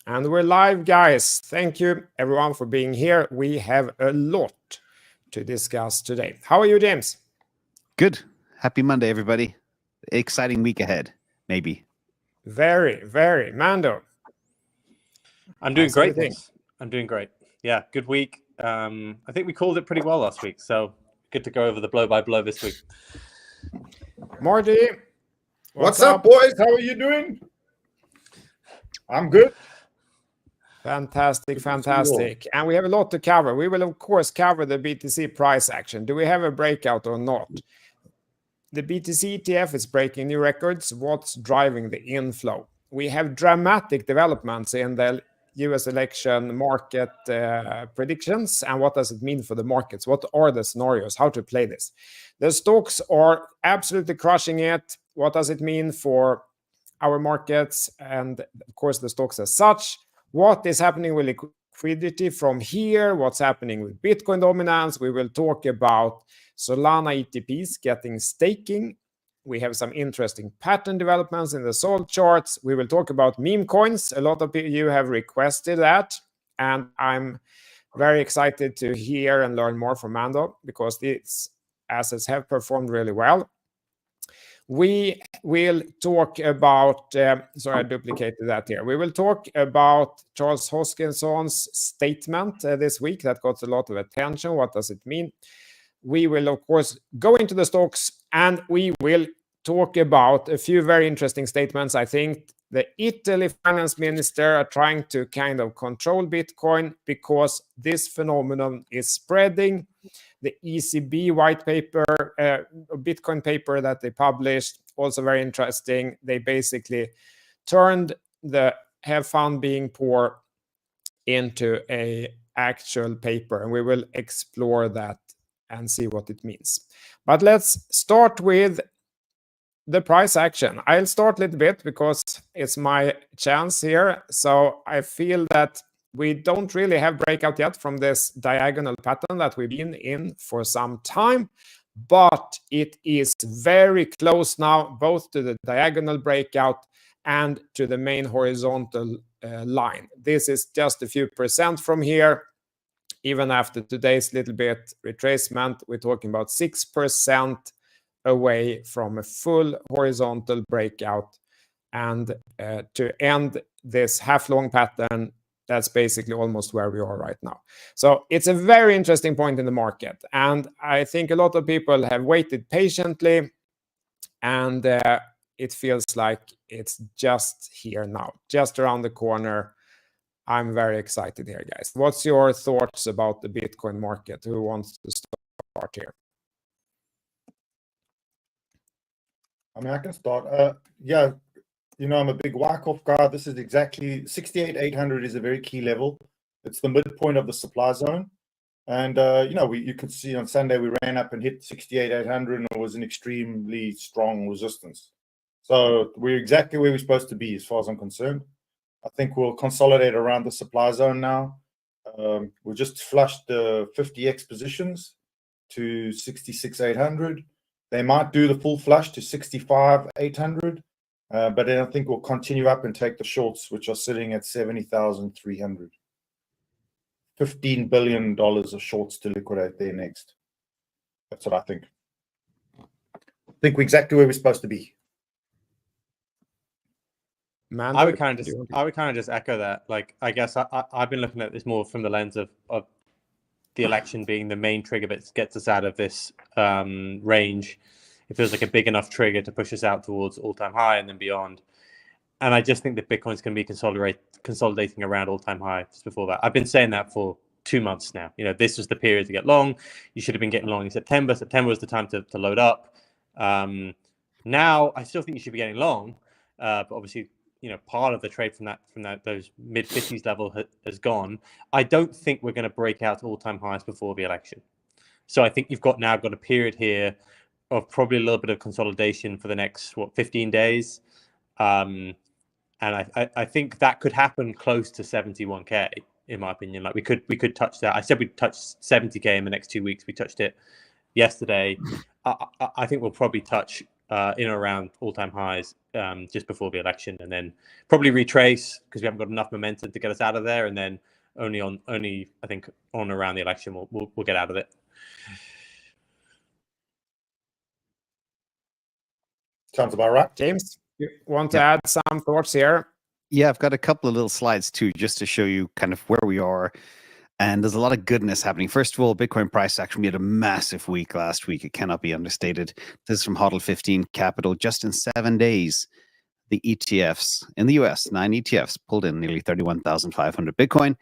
And we're live, guys. Thank you, everyone, for being here. We have a lot to discuss today. How are you, James? Good. Happy Monday, everybody. Exciting week ahead, maybe. Very, very. Mando? I'm doing great, thanks. I'm doing great. Yeah, good week. I think we called it pretty well last week, so good to go over the blow-by-blow this week. Marty? What's up, boys? How are you doing? I'm good. Fantastic, fantastic. And we have a lot to cover. We will, of course, cover the BTC price action. Do we have a breakout or not? The BTC ETF is breaking new records. What's driving the inflow? We have dramatic developments in the US election market predictions. And what does it mean for the markets? What are the scenarios? How to play this? The stocks are absolutely crushing it. What does it mean for our markets? And of course, the stocks as such. What is happening with liquidity from here? What's happening with Bitcoin dominance? We will talk about Solana ETPs getting staking. We have some interesting pattern developments in the SOL charts. We will talk about meme coins. A lot of you have requested that. And I'm very excited to hear and learn more from Mando because these assets have performed really well. We will talk about, sorry, I duplicated that here. We will talk about Charles Hoskinson's statement this week that got a lot of attention. What does it mean? We will, of course, go into the stocks and we will talk about a few very interesting statements. I think the Italy finance minister are trying to kind of control Bitcoin because this phenomenon is spreading. The ECB white paper, Bitcoin paper that they published, also very interesting. They basically turned the have fun being poor into a actual paper, and we will explore that and see what it means. But let's start with the price action. I'll start a little bit because it's my chance here. So I feel that we don't really have breakout yet from this diagonal pattern that we've been in for some time, but it is very close now, both to the diagonal breakout and to the main horizontal line. This is just a few percent from here. Even after today's little bit retracement, we're talking about 6% away from a full horizontal breakout. And to end this half-long pattern, that's basically almost where we are right now. So it's a very interesting point in the market. And I think a lot of people have waited patiently. And it feels like it's just here now, just around the corner. I'm very excited here, guys. What's your thoughts about the Bitcoin market? Who wants to start here? I mean, I can start. Yeah. You know, I'm a big Wyckoff guy. This is exactly 68,800 is a very key level. It's the midpoint of the supply zone. And, you know, you could see on Sunday we ran up and hit 68,800 and it was an extremely strong resistance. So we're exactly where we're supposed to be as far as I'm concerned. I think we'll consolidate around the supply zone now. We just flushed the 50x positions to 66,800. They might do the full flush to 65,800. But then I think we'll continue up and take the shorts, which are sitting at 70,300. $15 billion of shorts to liquidate there next. That's what I think. I think we're exactly where we're supposed to be. Man, I would kind of just echo that. Like, I guess I've been looking at this more from the lens of the election being the main trigger that gets us out of this range. It feels like a big enough trigger to push us out towards all-time high and then beyond. And I just think that Bitcoin's going to be consolidating around all-time high just before that. I've been saying that for 2 months now. You know, this was the period to get long. You should have been getting long in September. September was the time to load up. Now, I still think you should be getting long, but obviously, you know, part of the trade from those mid-50s level has gone. I don't think we're going to break out all-time highs before the election. So I think you've got a period here of probably a little bit of consolidation for the next 15 days, and I think that could happen close to 71k in my opinion. Like we could touch that. I said we'd touch 70k in the next 2 weeks. We touched it yesterday. I think we'll probably touch in and around all-time highs just before the election, and then probably retrace because we haven't got enough momentum to get us out of there, and then only I think on around the election we'll get out of it. Sounds about right. James, you want to add some thoughts here? Yeah, I've got a couple of little slides too, just to show you kind of where we are. And there's a lot of goodness happening. First of all, Bitcoin price action. We had a massive week last week. It cannot be understated. This is from HODL 15 Capital. Just in 7 days, the ETFs in the US, 9 ETFs, pulled in nearly 31,500 Bitcoin,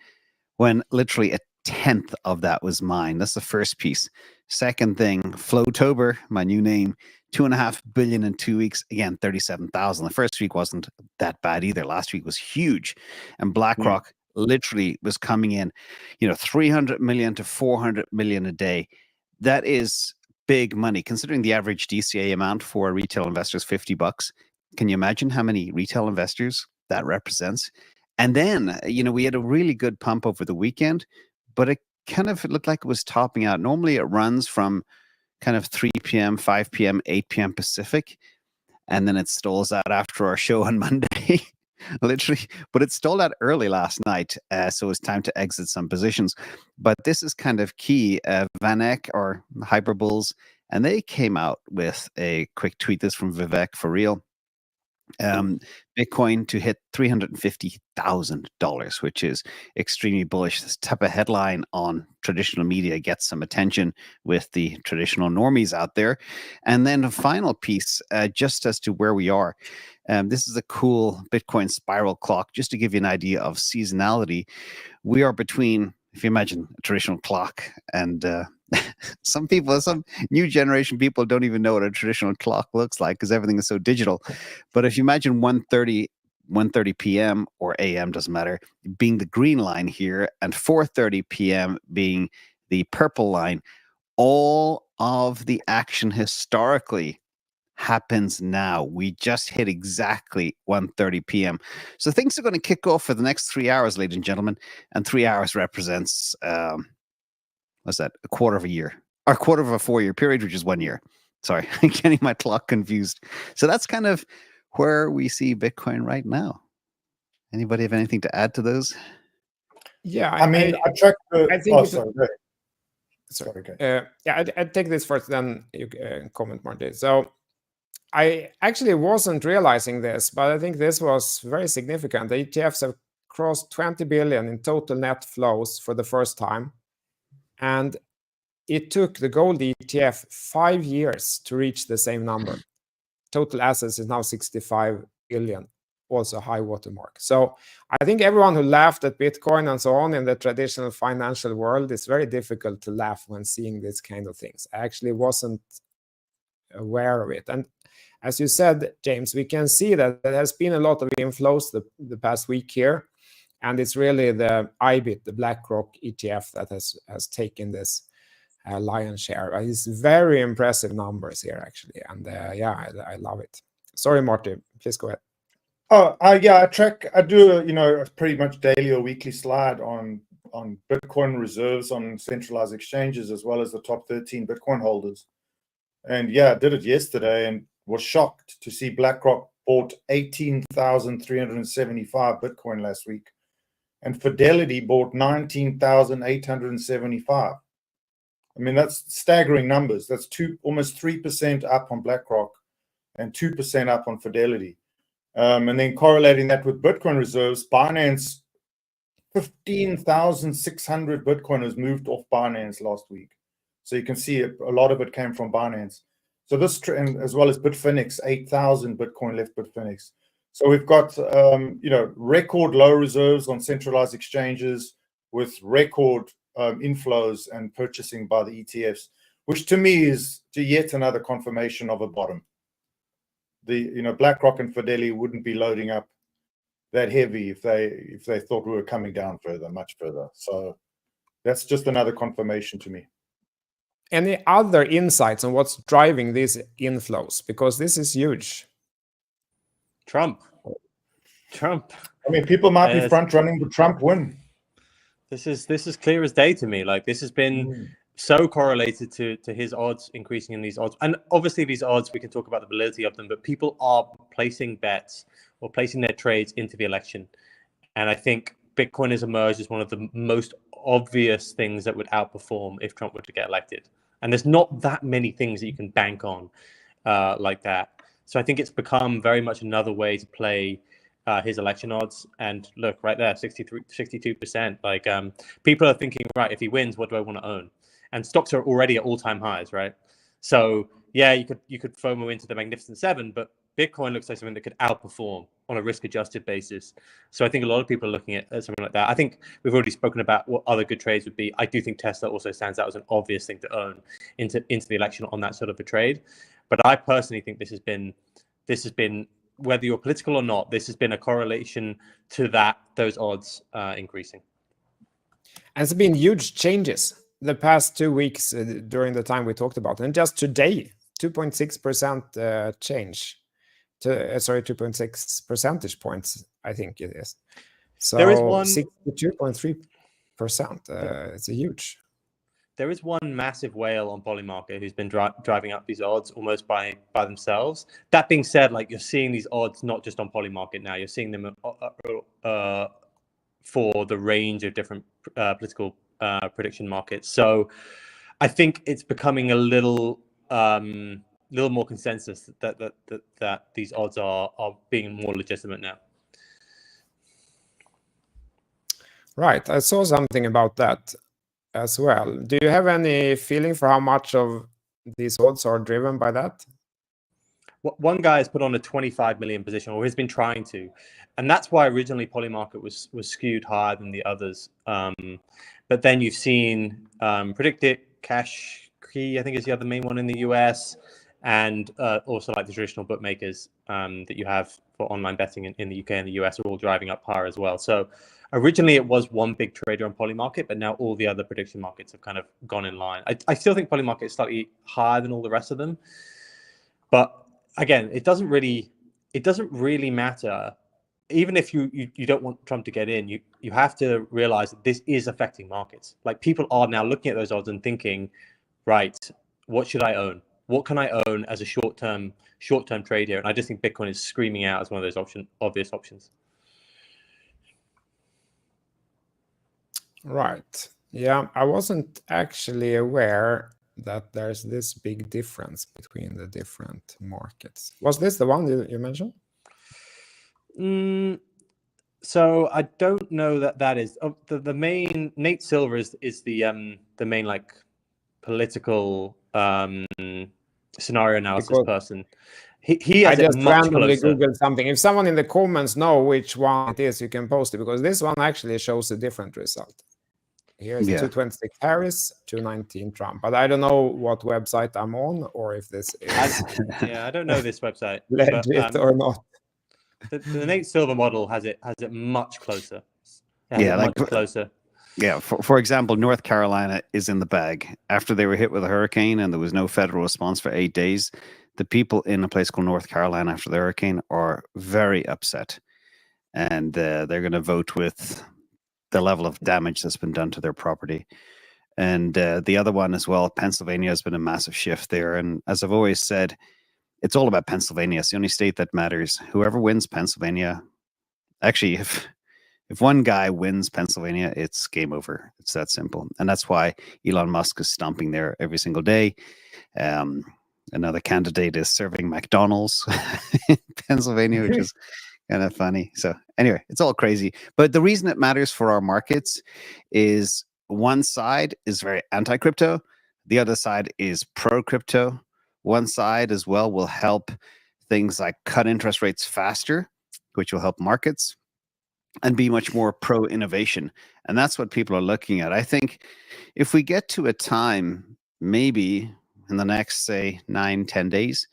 when literally a tenth of that was mine. That's the first piece. Second thing, FlowTober, my new name, 2.5 billion in 2 weeks. Again, 37,000. The first week wasn't that bad either. Last week was huge. And BlackRock literally was coming in, 300 million to 400 million a day. That is big money, considering the average DCA amount for a retail investor is $50. Can you imagine how many retail investors that represents? And then, we had a really good pump over the weekend, but it kind of looked like it was topping out. Normally it runs from kind of 3 p.m., 5 p.m., 8 p.m. Pacific, and then it stalls out after our show on Monday. Literally, but it stalled out early last night, so it's time to exit some positions. But this is kind of key. VanEck or Hyperbulls, and they came out with a quick tweet. This from Vivek for real. Bitcoin to hit $350,000, which is extremely bullish. This type of headline on traditional media gets some attention with the traditional normies out there. And then a final piece, just as to where we are. This is a cool Bitcoin spiral clock, just to give you an idea of seasonality. We are between, if you imagine a traditional clock, and some new generation people don't even know what a traditional clock looks like because everything is so digital. But if you imagine 1:30 p.m. or a.m., doesn't matter, being the green line here, and 4:30 p.m. being the purple line, all of the action historically happens now. We just hit exactly 1:30 p.m. So things are going to kick off for the next 3 hours, ladies and gentlemen. And 3 hours represents, what's that? A quarter of a year, or a quarter of a 4-year period, which is 1 year. Sorry, I'm getting my clock confused. So that's kind of where we see Bitcoin right now. Anybody have anything to add to those? Yeah, I track the. I think sorry. I'd take this first, then you comment, Marty. So I actually wasn't realizing this, but I think this was very significant. The ETFs have crossed 20 billion in total net flows for the first time. And it took the gold ETF 5 years to reach the same number. Total assets is now 65 billion, also high watermark. So I think everyone who laughed at Bitcoin and so on in the traditional financial world, it's very difficult to laugh when seeing these kind of things. I actually wasn't aware of it. And as you said, James, we can see that there has been a lot of inflows the past week here. And it's really the IBIT, the BlackRock ETF, that has taken this lion's share. It's very impressive numbers here, actually. And I love it. Sorry, Marty, please go ahead. I do a pretty much daily or weekly slide on Bitcoin reserves on centralized exchanges, as well as the top 13 Bitcoin holders. And I did it yesterday and was shocked to see BlackRock bought 18,375 Bitcoin last week, and Fidelity bought 19,875. I mean, that's staggering numbers. That's almost 3% up on BlackRock and 2% up on Fidelity. And then correlating that with Bitcoin reserves, Binance, 15,600 Bitcoin has moved off Binance last week. So you can see a lot of it came from Binance. So this trend, as well as Bitfinex, 8,000 Bitcoin left Bitfinex. So we've got, record low reserves on centralized exchanges with record inflows and purchasing by the ETFs, which to me is yet another confirmation of a bottom. BlackRock and Fidelity wouldn't be loading up that heavy if they thought we were coming down much further. So that's just another confirmation to me. Any other insights on what's driving these inflows? Because this is huge. Trump. I mean, people might be front running the Trump win. This is clear as day to me. Like, this has been so correlated to his odds increasing in these odds. And obviously these odds, we can talk about the validity of them, but people are placing bets or placing their trades into the election. And I think Bitcoin has emerged as one of the most obvious things that would outperform if Trump were to get elected. And there's not that many things that you can bank on like that. So I think it's become very much another way to play his election odds. And look, right there, 62%. Like people are thinking, right, if he wins, what do I want to own? And stocks are already at all-time highs, right? So yeah, you could FOMO into the Magnificent Seven, but Bitcoin looks like something that could outperform on a risk-adjusted basis. So I think a lot of people are looking at something like that. I think we've already spoken about what other good trades would be. I do think Tesla also stands out as an obvious thing to own into the election on that sort of a trade. But I personally think this has been whether you're political or not, this has been a correlation to those odds increasing. And it's been huge changes the past 2 weeks during the time we talked about, and just today, 2.6% change. 2.6 percentage points, I think it is. So there is one 62.3%. It's a huge. There is one massive whale on Polymarket who's been driving up these odds almost by themselves. That being said, like you're seeing these odds not just on Polymarket now, you're seeing them for the range of different political prediction markets. So I think it's becoming a little more consensus that these odds are being more legitimate now. Right, I saw something about that as well. Do you have any feeling for how much of these odds are driven by that? One guy has put on a 25 million position, or has been trying to, and that's why originally Polymarket was skewed higher than the others. But then you've seen Predicted, Cash Key, I think is the other main one in the US, and also like the traditional bookmakers that you have for online betting in the UK and the US are all driving up higher as well. So originally it was one big trader on Polymarket, but now all the other prediction markets have kind of gone in line. I still think Polymarket is slightly higher than all the rest of them, but again, it doesn't really matter. Even if you don't want Trump to get in, you have to realize that this is affecting markets. Like people are now looking at those odds and thinking, right, what should I own? What can I own as a short-term trade here? And I just think Bitcoin is screaming out as one of those obvious options. Right. Yeah, I wasn't actually aware that there's this big difference between the different markets. Was this the one you mentioned? So I don't know that is the main. Nate Silver is the main like political scenario analysis person. He has I just randomly closer. Googled something. If someone in the comments know which one it is, you can post it, because this one actually shows a different result. Here's 226 Harris, 219 Trump. But I don't know what website I'm on, or if this is I don't know this website. legit or not. The Nate Silver model has it much closer. Much closer. Yeah, for example, North Carolina is in the bag. After they were hit with a hurricane and there was no federal response for 8 days, the people in a place called North Carolina after the hurricane are very upset. And they're going to vote with the level of damage that's been done to their property. And the other one as well, Pennsylvania has been a massive shift there. And as I've always said, it's all about Pennsylvania. It's the only state that matters. Whoever wins Pennsylvania, actually, if one guy wins Pennsylvania, it's game over. It's that simple. And that's why Elon Musk is stomping there every single day. Another candidate is serving McDonald's in Pennsylvania, which is kind of funny. So anyway, it's all crazy. But the reason it matters for our markets is one side is very anti-crypto. The other side is pro-crypto. One side as well will help things like cut interest rates faster, which will help markets, and be much more pro-innovation. And that's what people are looking at. I think if we get to a time, maybe in the next, say, 9-10 days,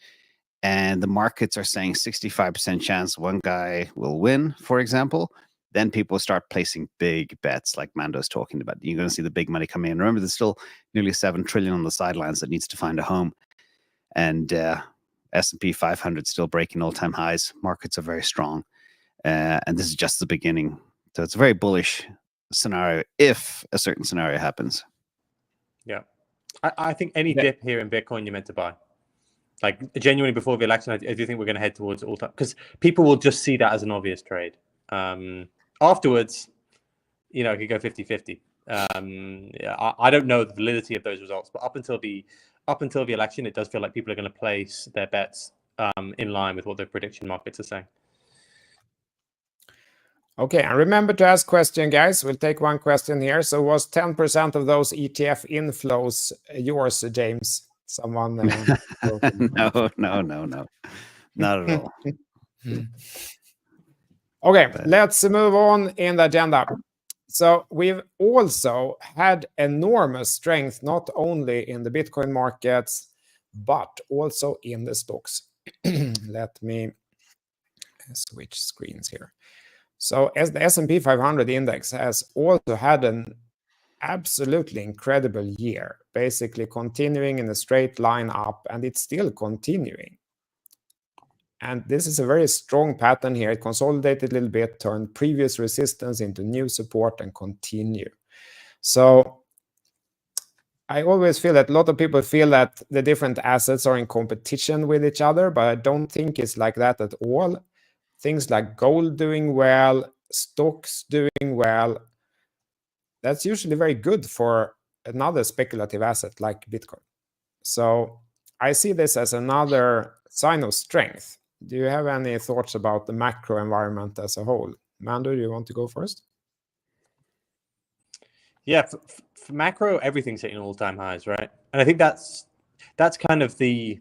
and the markets are saying 65% chance one guy will win, for example, then people start placing big bets like Mando's talking about. You're going to see the big money come in. Remember, there's still nearly $7 trillion on the sidelines that needs to find a home. And S&P 500 still breaking all-time highs. Markets are very strong. And this is just the beginning. So it's a very bullish scenario if a certain scenario happens. Yeah. I think any dip here in Bitcoin you're meant to buy. Like genuinely before the election, I do think we're going to head towards all time because people will just see that as an obvious trade. Afterwards, you know, it could go 50-50. I don't know the validity of those results, but up until the election, it does feel like people are going to place their bets in line with what the prediction markets are saying. Okay, and remember to ask question, guys. We'll take one question here. So was 10% of those ETF inflows yours, James? Someone? No, not at all. Okay, let's move on in the agenda. So we've also had enormous strength, not only in the Bitcoin markets, but also in the stocks. Let me switch screens here. So as the S&P 500 index has also had an absolutely incredible year, basically continuing in a straight line up, and it's still continuing. And this is a very strong pattern here. It consolidated a little bit, turned previous resistance into new support and continue. So I always feel that a lot of people feel that the different assets are in competition with each other, but I don't think it's like that at all. Things like gold doing well, stocks doing well, that's usually very good for another speculative asset like Bitcoin. So I see this as another sign of strength. Do you have any thoughts about the macro environment as a whole? Mando, do you want to go first? Yeah, for macro, everything's hitting all-time highs, right? And I think that's kind of the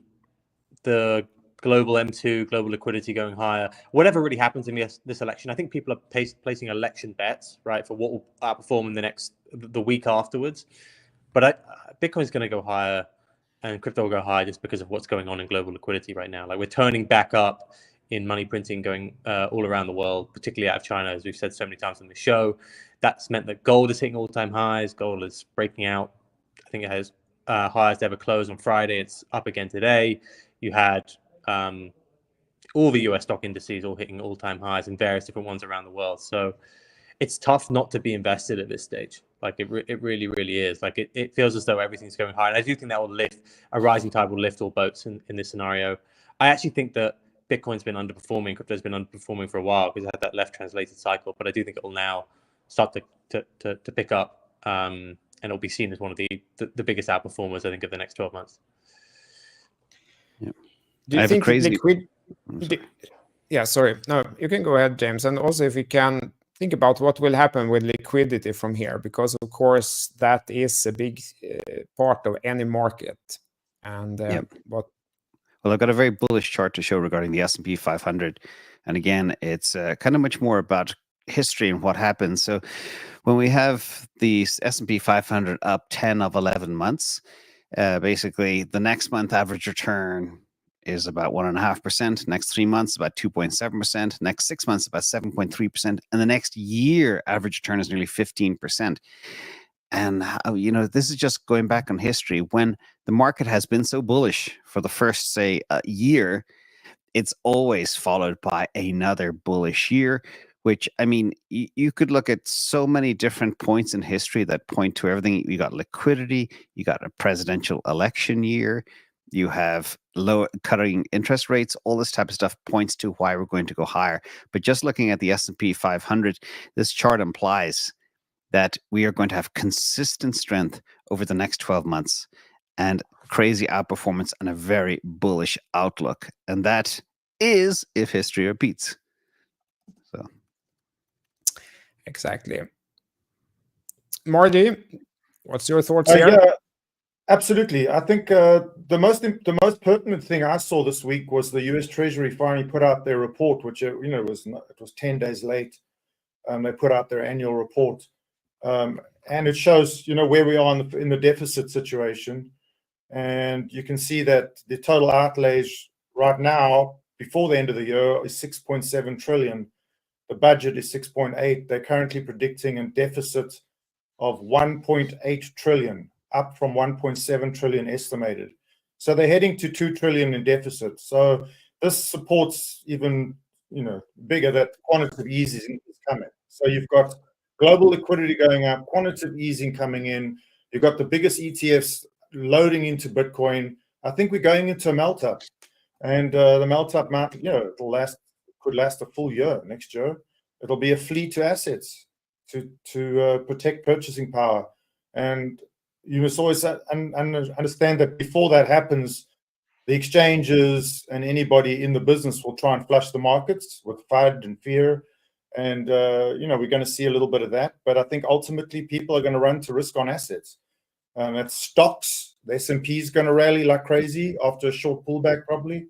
global M2, global liquidity going higher. Whatever really happens in this election, I think people are placing election bets, right, for what will outperform in the week afterwards. But Bitcoin's going to go higher, and crypto will go higher just because of what's going on in global liquidity right now. Like we're turning back up in money printing going all around the world, particularly out of China, as we've said so many times on the show. That's meant that gold is hitting all-time highs. Gold is breaking out. I think it has highest ever close on Friday. It's up again today. You had all the US stock indices all hitting all-time highs and various different ones around the world. So it's tough not to be invested at this stage. Like it really, really is. Like it feels as though everything's going high. And I do think that will lift, a rising tide will lift all boats in this scenario. I actually think that Bitcoin's been underperforming, crypto's been underperforming for a while because it had that left translated cycle. But I do think it will now start to pick up, and it'll be seen as one of the biggest outperformers, I think, of the next 12 months. Yeah. Do you think Yeah, sorry. No, you can go ahead, James. And also, if we can think about what will happen with liquidity from here, because of course that is a big part of any market. And Well, I've got a very bullish chart to show regarding the S&P 500, and again, it's kind of much more about history and what happens. So, when we have the S&P 500 up 10 of 11 months, basically the next month average return is about 1.5%. Next 3 months, about 2.7%. Next 6 months, about 7.3%. And the next year, average return is nearly 15%. And, this is just going back on history. When the market has been so bullish for the first, say, year, it's always followed by another bullish year, which, I mean, you could look at so many different points in history that point to everything. You got liquidity, you got a presidential election year, you have low cutting interest rates, all this type of stuff points to why we're going to go higher. But just looking at the S&P 500, this chart implies that we are going to have consistent strength over the next 12 months and crazy outperformance and a very bullish outlook. And that is if history repeats. So, exactly. Marty, what's your thoughts here? Yeah. Absolutely. I think the most pertinent thing I saw this week was the U.S. Treasury finally put out their report, which it was 10 days late. They put out their annual report, and it shows where we are in the deficit situation, and you can see that the total outlays right now before the end of the year is 6.7 trillion. The budget is 6.8. They're currently predicting a deficit of 1.8 trillion. Up from 1.7 trillion estimated. So they're heading to 2 trillion in deficit. So this supports even, bigger that quantitative easing is coming. So you've got global liquidity going up, quantitative easing coming in. You've got the biggest ETFs loading into Bitcoin. I think we're going into a melt up, and the melt up might, could last a full year. Next year, it'll be a flee to assets to protect purchasing power, and you must always understand that before that happens, the exchanges and anybody in the business will try and flush the markets with FUD and fear. And, we're going to see a little bit of that. But I think ultimately people are going to run to risk on assets. It's stocks. The S&P is going to rally like crazy after a short pullback probably.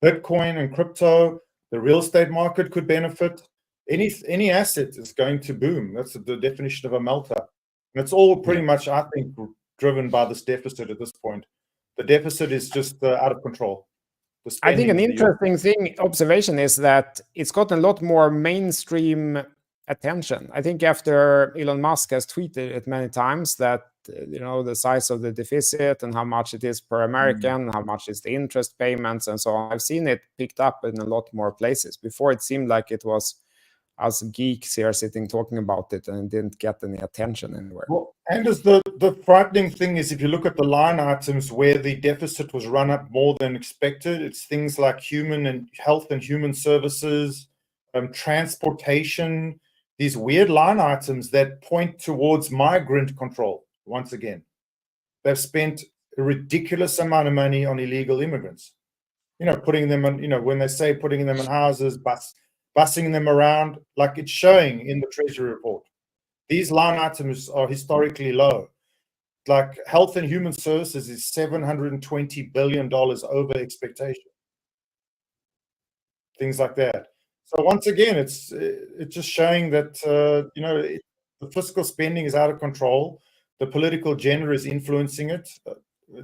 Bitcoin and crypto, the real estate market could benefit. Any asset is going to boom. That's the definition of a melter. And it's all pretty much, I think, driven by this deficit at this point. The deficit is just out of control. I think an interesting observation is that it's gotten a lot more mainstream attention. I think after Elon Musk has tweeted it many times that, the size of the deficit and how much it is per American, how much is the interest payments and so on. I've seen it picked up in a lot more places. Before it seemed like it was us geeks here sitting talking about it and didn't get any attention anywhere. Well, and as the frightening thing is, if you look at the line items where the deficit was run up more than expected, it's things like human and health and human services, transportation, these weird line items that point towards migrant control. Once again, they've spent a ridiculous amount of money on illegal immigrants, putting them on, when they say putting them in houses, bussing them around, like it's showing in the Treasury report. These line items are historically low. Like health and human services is $720 billion over expectation. Things like that. So once again, it's just showing that, the fiscal spending is out of control. The political agenda is influencing it.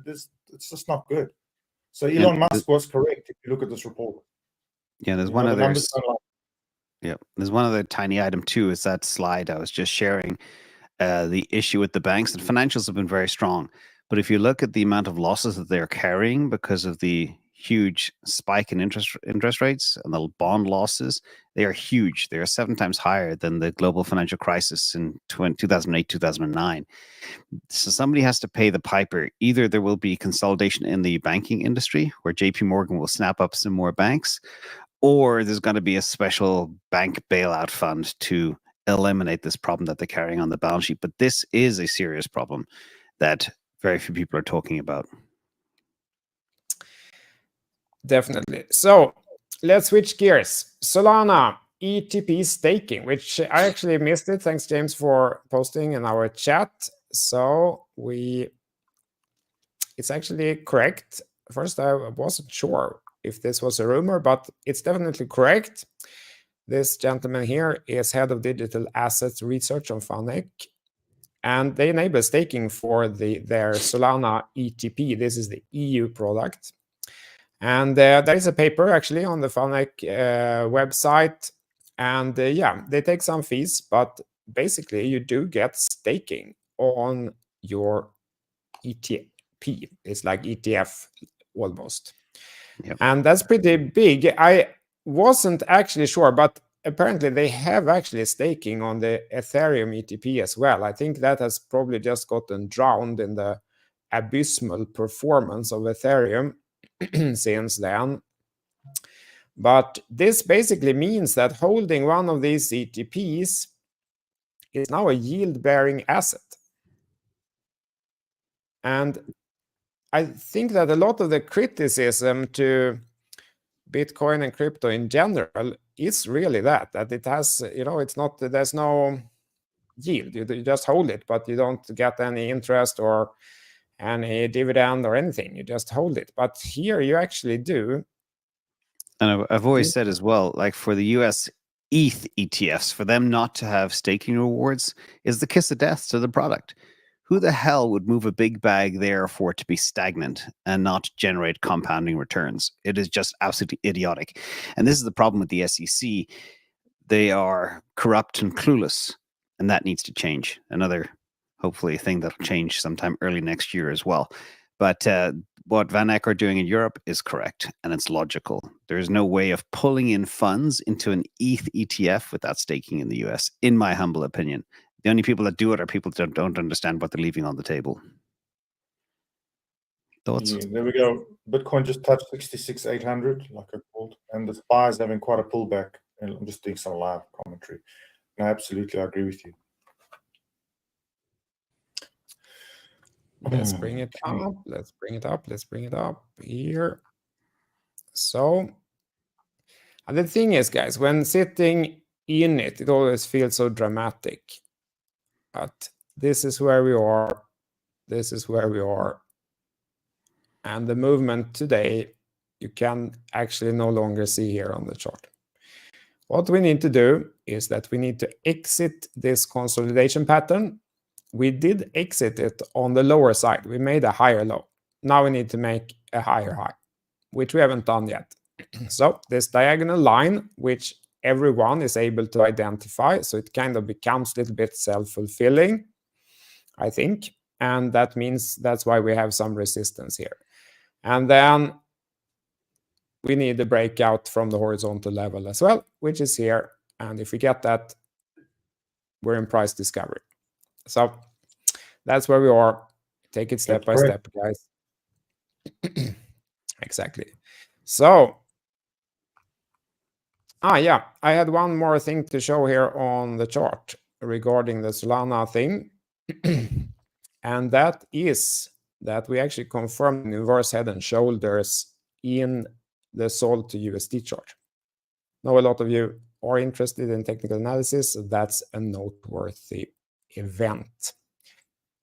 It's just not good. So Elon Musk was correct if you look at this report. Yeah, there's one other. Yeah, there's one other tiny item too. Is that slide I was just sharing? The issue with the banks and financials have been very strong, but if you look at the amount of losses that they're carrying because of the huge spike in interest rates and the bond losses, they are huge. They are 7 times higher than the global financial crisis in 2008, 2009. So somebody has to pay the piper. Either there will be consolidation in the banking industry where JP Morgan will snap up some more banks, or there's going to be a special bank bailout fund to eliminate this problem that they're carrying on the balance sheet. But this is a serious problem that very few people are talking about. Definitely. So let's switch gears. Solana ETP Staking, which I actually missed it. Thanks, James, for posting in our chat. So it's actually correct. First, I wasn't sure if this was a rumor, but it's definitely correct. This gentleman here is head of digital assets research on VanEck, and they enable staking for their Solana ETP. This is the EU product. And there is a paper actually on the VanEck website. And they take some fees, but basically you do get staking on your ETP. It's like ETF almost. Yep. And that's pretty big. I wasn't actually sure, but apparently they have actually staking on the Ethereum ETP as well. I think that has probably just gotten drowned in the abysmal performance of Ethereum since then. But this basically means that holding one of these ETPs is now a yield-bearing asset. And I think that a lot of the criticism to Bitcoin and crypto in general is really that it has, it's not, there's no yield. You just hold it, but you don't get any interest or any dividend or anything. You just hold it. But here you actually do. And I've always said as well, like for the US ETH ETFs, for them not to have staking rewards is the kiss of death to the product. Who the hell would move a big bag there for it to be stagnant and not generate compounding returns? It is just absolutely idiotic. And this is the problem with the SEC. They are corrupt and clueless, and that needs to change. Another, hopefully, thing that'll change sometime early next year as well. But what VanEck are doing in Europe is correct, and it's logical. There's no way of pulling in funds into an ETH ETF without staking in the US, in my humble opinion. The only people that do it are people that don't understand what they're leaving on the table. Thoughts? Yeah, there we go. Bitcoin just touched 66,800, like I called, and the SPY is having quite a pullback. And I'm just doing some live commentary. No, absolutely, I agree with you. Let's bring it up. Let's bring it up. Let's bring it up here. So, and the thing is, guys, when sitting in it, it always feels so dramatic. But this is where we are. This is where we are. And the movement today, you can actually no longer see here on the chart. What we need to do is that we need to exit this consolidation pattern. We did exit it on the lower side. We made a higher low. Now we need to make a higher high, which we haven't done yet. So this diagonal line, which everyone is able to identify, so it kind of becomes a little bit self-fulfilling, I think. And that means that's why we have some resistance here. And then we need the breakout from the horizontal level as well, which is here. And if we get that, we're in price discovery. So that's where we are. Take it step by step, guys. Exactly. So, yeah, I had one more thing to show here on the chart regarding the Solana thing. And that is that we actually confirmed an inverse head and shoulders in the SOL to USD chart. Now, a lot of you are interested in technical analysis, so that's a noteworthy event.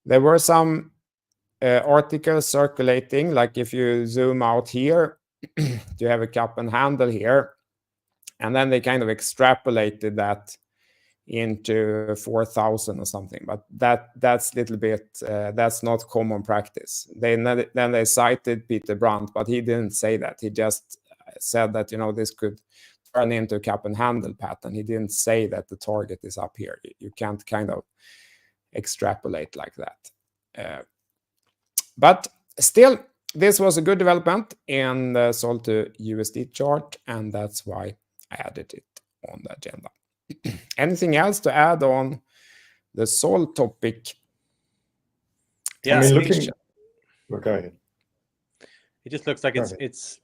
There were some articles circulating, like if you zoom out here, you have a cup and handle here, and then they kind of extrapolated that into 4,000 or something, but that's a little bit that's not common practice. Then they cited Peter Brandt, but he didn't say that. He just said that, you know, this could turn into a cup and handle pattern. He didn't say that the target is up here. You can't kind of extrapolate like that. But still, this was a good development in the SOL to USD chart, and that's why I added it on the agenda. Anything else to add on the SOL topic? Yeah, I mean, looking. Go ahead. It just looks like it's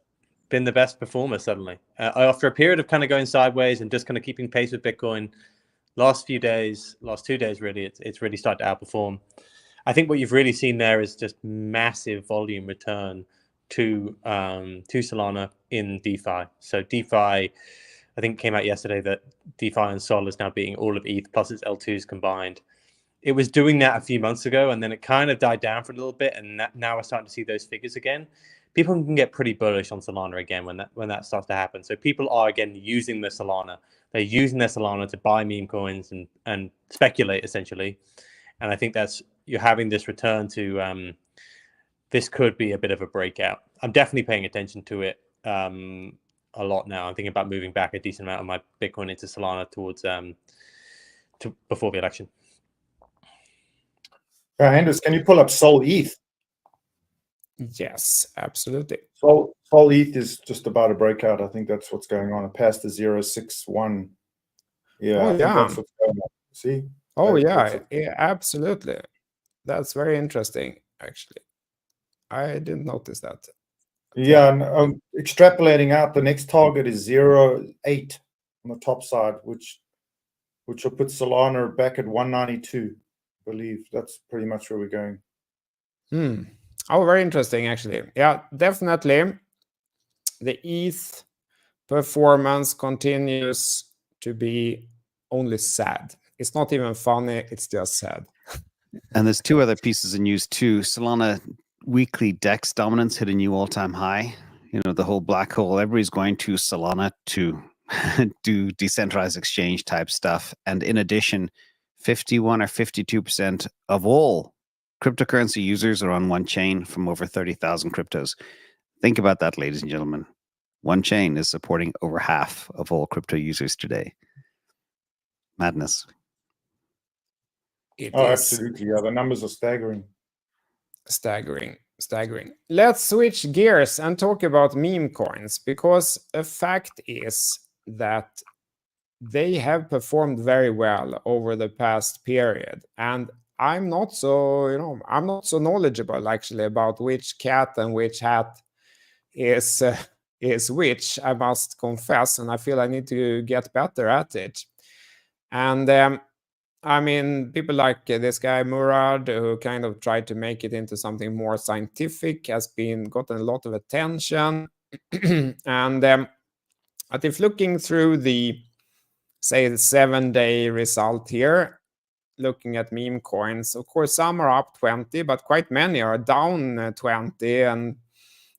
been the best performer suddenly after a period of kind of going sideways and just kind of keeping pace with Bitcoin. Last 2 days really, it's really started to outperform. I think what you've really seen there is just massive volume return to Solana in DeFi. So DeFi, I think came out yesterday that DeFi and Sol is now beating all of ETH plus its L2s combined. It was doing that a few months ago, and then it kind of died down for a little bit, and now we're starting to see those figures again. People can get pretty bullish on Solana again when that starts to happen. So people are again using the Solana. They're using their Solana to buy meme coins and speculate essentially. And I think you're having this return to this could be a bit of a breakout. I'm definitely paying attention to it a lot now. I'm thinking about moving back a decent amount of my Bitcoin into Solana towards before the election. Anders, can you pull up Sol ETH? Yes, absolutely. Sol ETH is just about a breakout. I think that's what's going on. It passed the 0.61. Yeah, I think that's what's going on. See? Oh, yeah, absolutely. That's very interesting, actually. I didn't notice that. Yeah, and extrapolating out, the next target is 0.8 on the top side, which will put Solana back at 192. I believe that's pretty much where we're going. Oh, very interesting, actually. Yeah, definitely. The ETH performance continues to be only sad. It's not even funny, it's just sad. And there's two other pieces of news too. Solana weekly DEX dominance hit a new all-time high. You know, the whole black hole, everybody's going to Solana to do decentralized exchange type stuff. And in addition, 51 or 52% of all cryptocurrency users are on one chain from over 30,000 cryptos. Think about that, ladies and gentlemen. One chain is supporting over half of all crypto users today. Madness. Absolutely. Yeah, the numbers are staggering. Staggering. Let's switch gears and talk about meme coins, because a fact is that they have performed very well over the past period. And I'm not so, I'm not so knowledgeable actually about which cat and which hat is which, I must confess, and I feel I need to get better at it. And I mean, people like this guy Murad, who kind of tried to make it into something more scientific, has gotten a lot of attention. And but if looking through the 7-day result here, looking at meme coins, of course, some are up 20, but quite many are down 20, and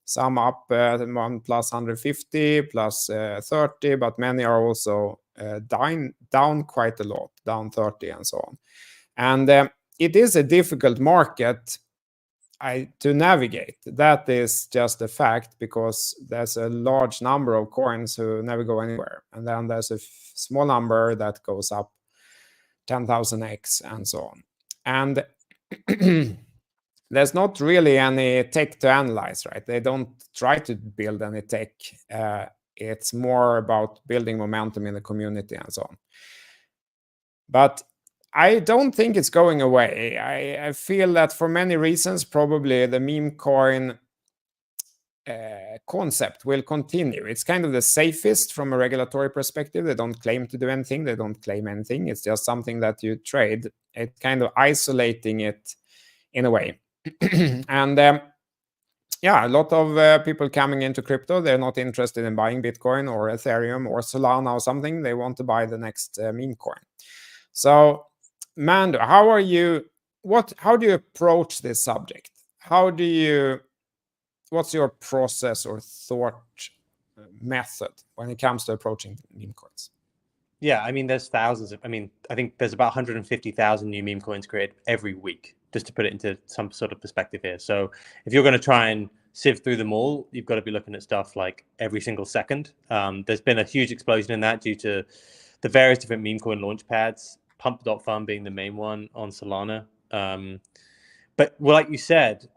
some up one plus 150, plus 30, but many are also down quite a lot, down 30 and so on. And it is a difficult market to navigate. That is just a fact, because there's a large number of coins who never go anywhere. And then there's a small number that goes up 10,000x and so on. And there's not really any tech to analyze, right? They don't try to build any tech. It's more about building momentum in the community and so on. But I don't think it's going away. I feel that for many reasons, probably the meme coin concept will continue. It's kind of the safest from a regulatory perspective. They don't claim to do anything. They don't claim anything. It's just something that you trade. It's kind of isolating it in a way. And yeah, a lot of people coming into crypto, they're not interested in buying Bitcoin or Ethereum or Solana or something. They want to buy the next meme coin. So Mando, how do you approach this subject? What's your process or thought method when it comes to approaching meme coins? Yeah, I mean, there's thousands I think there's about 150,000 new meme coins created every week, just to put it into some sort of perspective here. So if you're going to try and sift through them all, you've got to be looking at stuff like every single second. There's been a huge explosion in that due to the various different meme coin launch pads, Pump.fun being the main one on Solana. But like you said,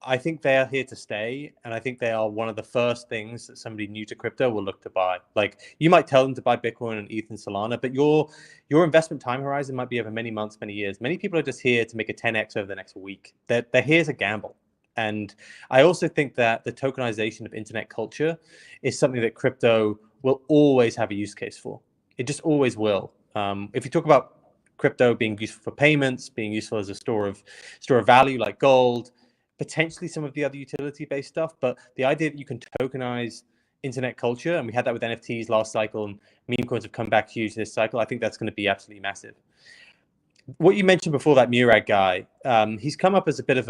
I think they are here to stay, and I think they are one of the first things that somebody new to crypto will look to buy. Like, you might tell them to buy Bitcoin and ETH and Solana, but your investment time horizon might be over many months, many years. Many people are just here to make a 10x over the next week. They're here to gamble. And I also think that the tokenization of internet culture is something that crypto will always have a use case for. It just always will. If you talk about crypto being useful for payments, being useful as a store of value like gold, potentially some of the other utility-based stuff, but the idea that you can tokenize internet culture, and we had that with NFTs last cycle, and meme coins have come back huge this cycle, I think that's going to be absolutely massive. What you mentioned before, that Murad guy, he's come up as a bit of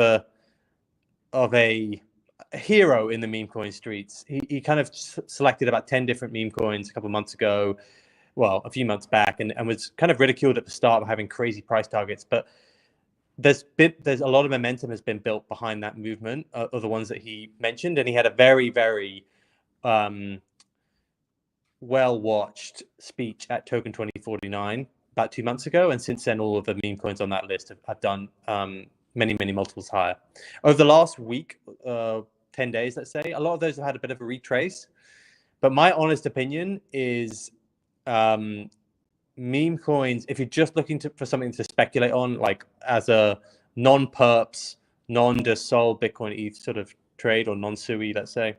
a hero in the meme coin streets. He kind of selected about 10 different meme coins a couple of months ago, well, a few months back, and was kind of ridiculed at the start of having crazy price targets, but there's a lot of momentum has been built behind that movement of the ones that he mentioned, and he had a very, very well-watched speech at Token 2049 about 2 months ago, and since then all of the meme coins on that list have done many, many multiples higher. Over the last week, 10 days, let's say, a lot of those have had a bit of a retrace, but my honest opinion is meme coins, if you're just looking for something to speculate on, like as a non-perps, non-just sol Bitcoin ETH sort of trade, or non-SUI, let's say,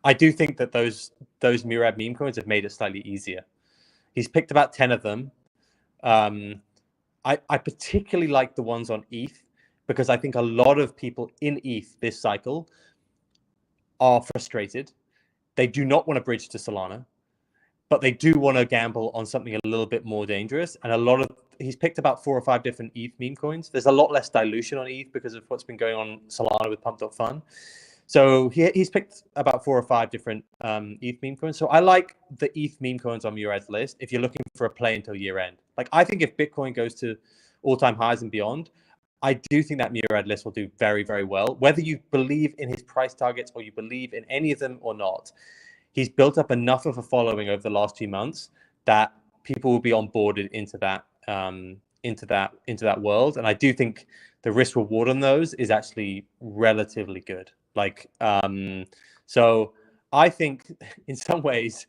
I do think that those Murad meme coins have made it slightly easier. He's picked about 10 of them. I particularly like the ones on ETH, because I think a lot of people in ETH this cycle are frustrated. They do not want to bridge to Solana, but they do want to gamble on something a little bit more dangerous. And he's picked about 4 or 5 different ETH meme coins. There's a lot less dilution on ETH because of what's been going on Solana with Pump.fun. So he's picked about 4 or 5 different ETH meme coins. So I like the ETH meme coins on Murad's list if you're looking for a play until year end. Like, I think if Bitcoin goes to all-time highs and beyond, I do think that Murad list will do very, very well. Whether you believe in his price targets or you believe in any of them or not, he's built up enough of a following over the last 2 months that people will be onboarded into that world. And I do think the risk reward on those is actually relatively good. Like, so I think in some ways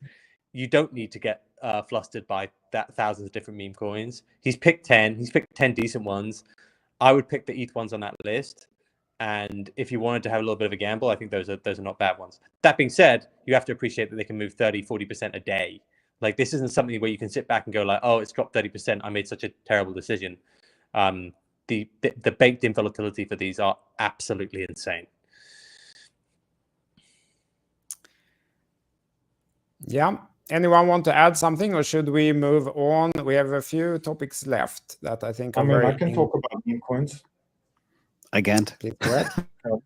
you don't need to get flustered by that thousands of different meme coins. He's picked 10. He's picked 10 decent ones. I would pick the ETH ones on that list. And if you wanted to have a little bit of a gamble, I think those are not bad ones. That being said, you have to appreciate that they can move 30, 40% a day. Like, this isn't something where you can sit back and go like, oh, it's dropped 30%. I made such a terrible decision. The baked in volatility for these are absolutely insane. Yeah. Anyone want to add something, or should we move on? We have a few topics left that I think are I can talk about meme coins. I can't. Please go ahead. Can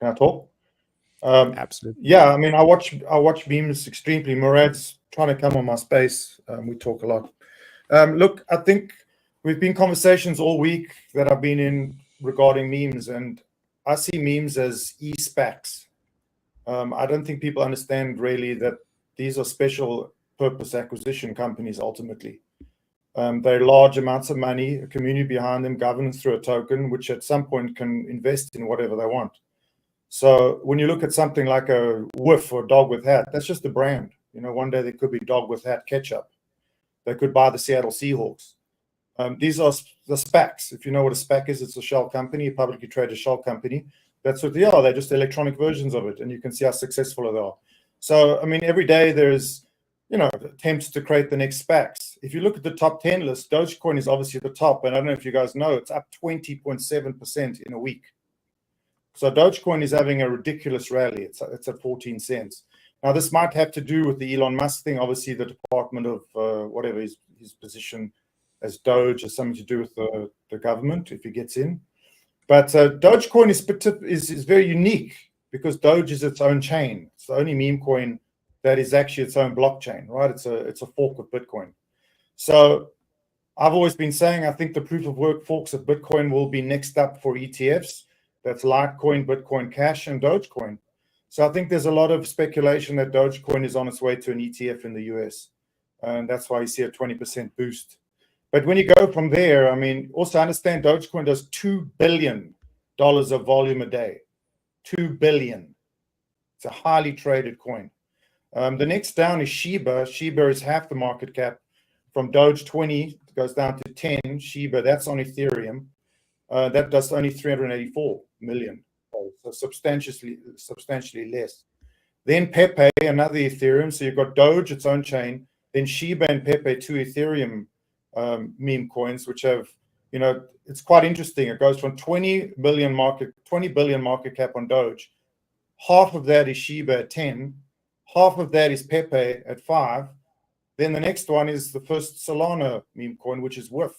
I talk? Absolutely. Yeah, I mean, I watch memes extremely. Murad's trying to come on my space. We talk a lot. Look, I think we've been conversations all week that I've been in regarding memes, and I see memes as e-SPACs. I don't think people understand really that these are special purpose acquisition companies ultimately. They're large amounts of money, a community behind them, governance through a token, which at some point can invest in whatever they want. So when you look at something like a Whiff or Dog with Hat, that's just a brand. You know, one day there could be Dog with Hat ketchup. They could buy the Seattle Seahawks. These are the SPACs. If you know what a SPAC is, it's a shell company, a publicly traded shell company. That's what they are. They're just electronic versions of it. And you can see how successful they are. So, I mean, every day there's, you know, attempts to create the next SPACs. If you look at the top 10 list, Dogecoin is obviously at the top. And I don't know if you guys know, it's up 20.7% in a week. So Dogecoin is having a ridiculous rally. It's at 14 cents. Now, this might have to do with the Elon Musk thing. Obviously, the Department of whatever his position as Doge has something to do with the government if he gets in. But Dogecoin is very unique because Doge is its own chain. It's the only meme coin that is actually its own blockchain, right? It's a fork of Bitcoin. So I've always been saying I think the proof of work forks of Bitcoin will be next up for ETFs. That's Litecoin, Bitcoin Cash, and Dogecoin. So I think there's a lot of speculation that Dogecoin is on its way to an ETF in the US. And that's why you see a 20% boost. But when you go from there, I mean, also understand Dogecoin does $2 billion of volume a day. 2 billion. It's a highly traded coin. The next down is Shiba. Shiba is half the market cap. From Doge 20 goes down to 10. Shiba, that's on Ethereum. That does only 384 million. So substantially less. Then Pepe, another Ethereum. So you've got Doge, its own chain. Then Shiba and Pepe, two Ethereum meme coins, which have, you know, it's quite interesting. It goes from 20 billion market cap on Doge. Half of that is Shiba at 10. Half of that is Pepe at 5. Then the next one is the first Solana meme coin, which is Whiff.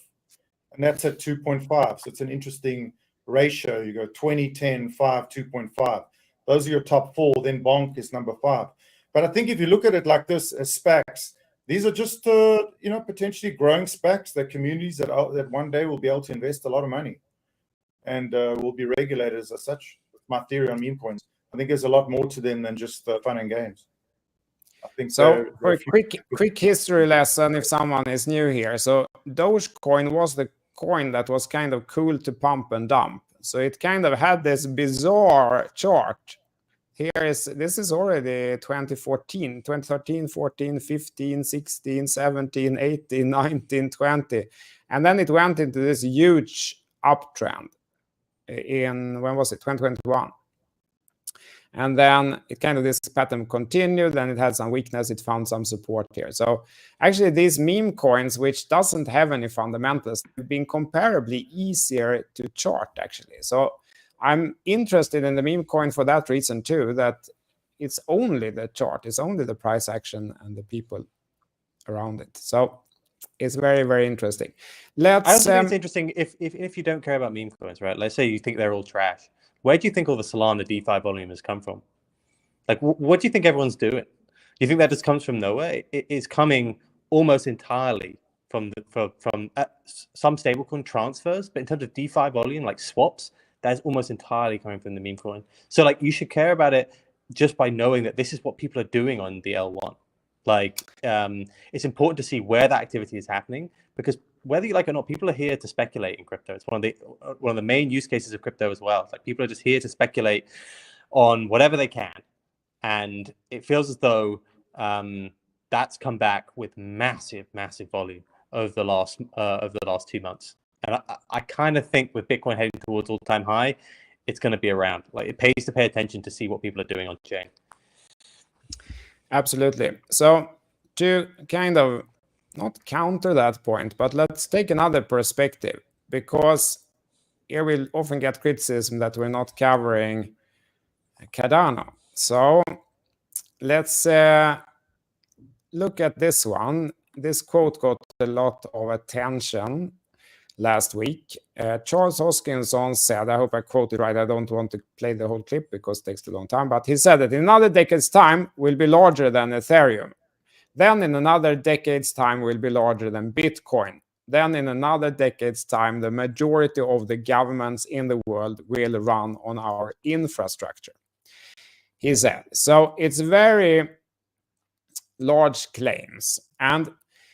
And that's at 2.5. So it's an interesting ratio. You go 20, 10, 5, 2.5. Those are your top four. Then Bonk is number 5. But I think if you look at it like this as SPACs, these are just, you know, potentially growing SPACs. They're communities that one day will be able to invest a lot of money and will be regulated as such. My theory on meme coins. I think there's a lot more to them than just fun and games. I think so. For a quick history lesson, if someone is new here, so Dogecoin was the coin that was kind of cool to pump and dump. So it kind of had this bizarre chart. This is already 2014, 2013, 14, 15, 16, 17, 18, 19, 20. And then it went into this huge uptrend in, when was it, 2021. And then it kind of, this pattern continued, then it had some weakness, it found some support here. So actually these meme coins, which doesn't have any fundamentals, have been comparably easier to chart actually. So I'm interested in the meme coin for that reason too, that it's only the chart, it's only the price action and the people around it. So it's very, very interesting. I also think it's interesting if you don't care about meme coins, right? Let's say you think they're all trash. Where do you think all the Solana DeFi volume has come from? Like, what do you think everyone's doing? You think that just comes from nowhere? It's coming almost entirely from some stablecoin transfers, but in terms of DeFi volume, like swaps, that's almost entirely coming from the meme coin. So, like, you should care about it just by knowing that this is what people are doing on the L1. Like, it's important to see where that activity is happening, because whether you like it or not, people are here to speculate in crypto. It's one of the main use cases of crypto as well. It's like people are just here to speculate on whatever they can, and it feels as though that's come back with massive volume over the last 2 months. And I kind of think with Bitcoin heading towards all-time high, it's going to be around. Like, it pays to pay attention to see what people are doing on chain. Absolutely. So to kind of not counter that point, but let's take another perspective, because here we'll often get criticism that we're not covering Cardano. So let's look at this one. This quote got a lot of attention last week. Charles Hoskinson said, I hope I quoted right, I don't want to play the whole clip because it takes a long time, but he said that in another decade's time will be larger than Ethereum. Then in another decade's time will be larger than Bitcoin. Then in another decade's time, the majority of the governments in the world will run on our infrastructure, he said. So it's very large claims. And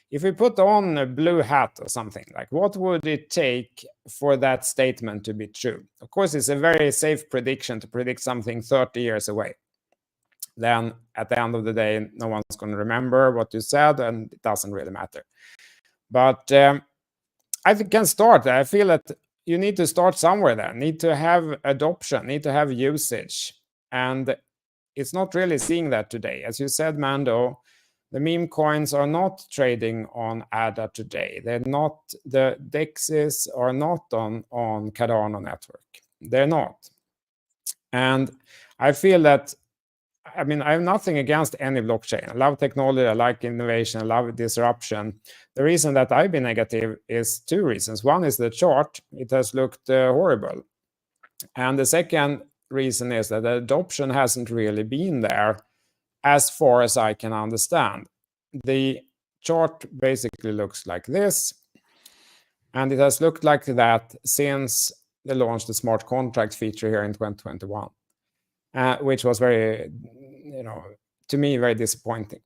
if we put on a blue hat or something, like what would it take for that statement to be true? Of course, it's a very safe prediction to predict something 30 years away. Then at the end of the day, no one's going to remember what you said, and it doesn't really matter. But I can start. I feel that you need to start somewhere there. Need to have adoption, need to have usage. And it's not really seeing that today. As you said, Mando, the meme coins are not trading on ADA today. They're not, the DEXs are not on Cardano network. They're not. And I feel that, I mean, I have nothing against any blockchain. I love technology, I like innovation, I love disruption. The reason that I've been negative is two reasons. One is the chart. It has looked horrible. And the second reason is that the adoption hasn't really been there as far as I can understand. The chart basically looks like this. And it has looked like that since they launched the smart contract feature here in 2021. Which was very, to me, very disappointing.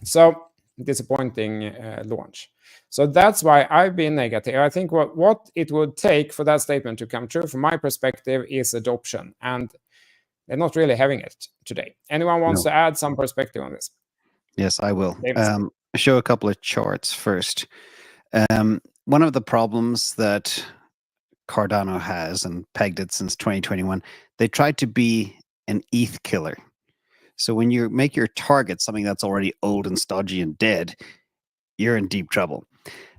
So disappointing launch. So that's why I've been negative. I think what it would take for that statement to come true, from my perspective, is adoption. And they're not really having it today. Anyone wants to add some perspective on this? Yes, I will. Show a couple of charts first. One of the problems that Cardano has, and pegged it since 2021, they tried to be an ETH killer. So when you make your target something that's already old and stodgy and dead, you're in deep trouble.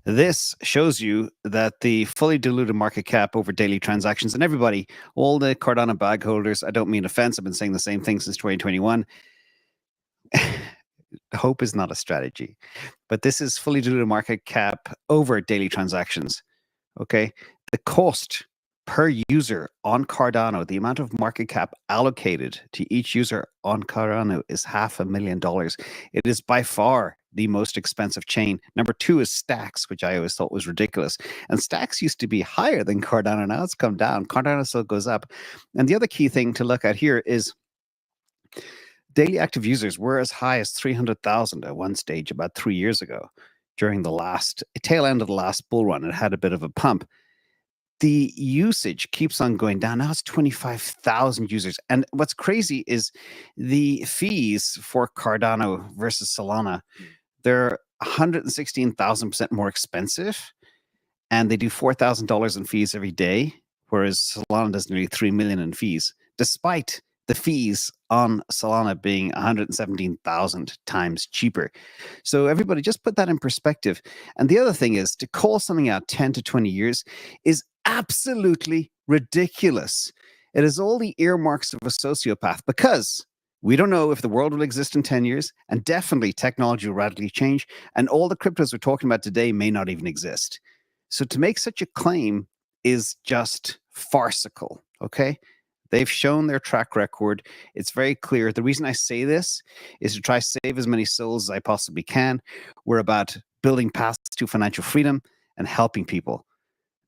This shows you that the fully diluted market cap over daily transactions, and everybody, all the Cardano bag holders, I don't mean offense, I've been saying the same thing since 2021. Hope is not a strategy, but this is fully diluted market cap over daily transactions. Okay, the cost per user on Cardano, the amount of market cap allocated to each user on Cardano is $500,000. It is by far the most expensive chain. Number two is Stacks, which I always thought was ridiculous. And Stacks used to be higher than Cardano. Now it's come down. Cardano still goes up. And the other key thing to look at here is daily active users were as high as 300,000 at one stage about 3 years ago. During the tail end of the last bull run, it had a bit of a pump. The usage keeps on going down. Now it's 25,000 users. And what's crazy is the fees for Cardano versus Solana. They're 116,000% more expensive, and they do $4,000 in fees every day, whereas Solana does nearly $3 million in fees, despite the fees on Solana being 117,000 times cheaper. So everybody just put that in perspective. And the other thing is, to call something out 10 to 20 years is absolutely ridiculous. It is all the earmarks of a sociopath, because we don't know if the world will exist in 10 years, and definitely technology will radically change, and all the cryptos we're talking about today may not even exist. So to make such a claim is just farcical, okay? They've shown their track record. It's very clear. The reason I say this is to try to save as many souls as I possibly can. We're about building paths to financial freedom and helping people,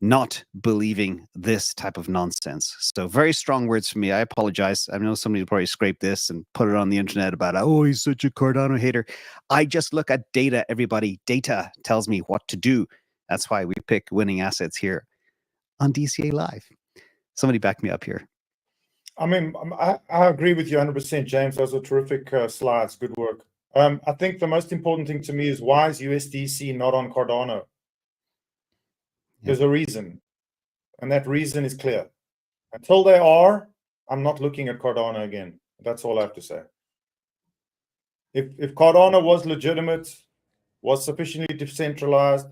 not believing this type of nonsense. So very strong words from me. I apologize. I know somebody will probably scrape this and put it on the internet about, oh, he's such a Cardano hater. I just look at data, everybody. Data tells me what to do. That's why we pick winning assets here on DCA Live. Somebody back me up here. I mean, I agree with you 100%, James. Those are terrific slides. Good work. I think the most important thing to me is why is USDC not on Cardano? There's a reason, and that reason is clear. Until they are, I'm not looking at Cardano again. That's all I have to say. If Cardano was legitimate, was sufficiently decentralized,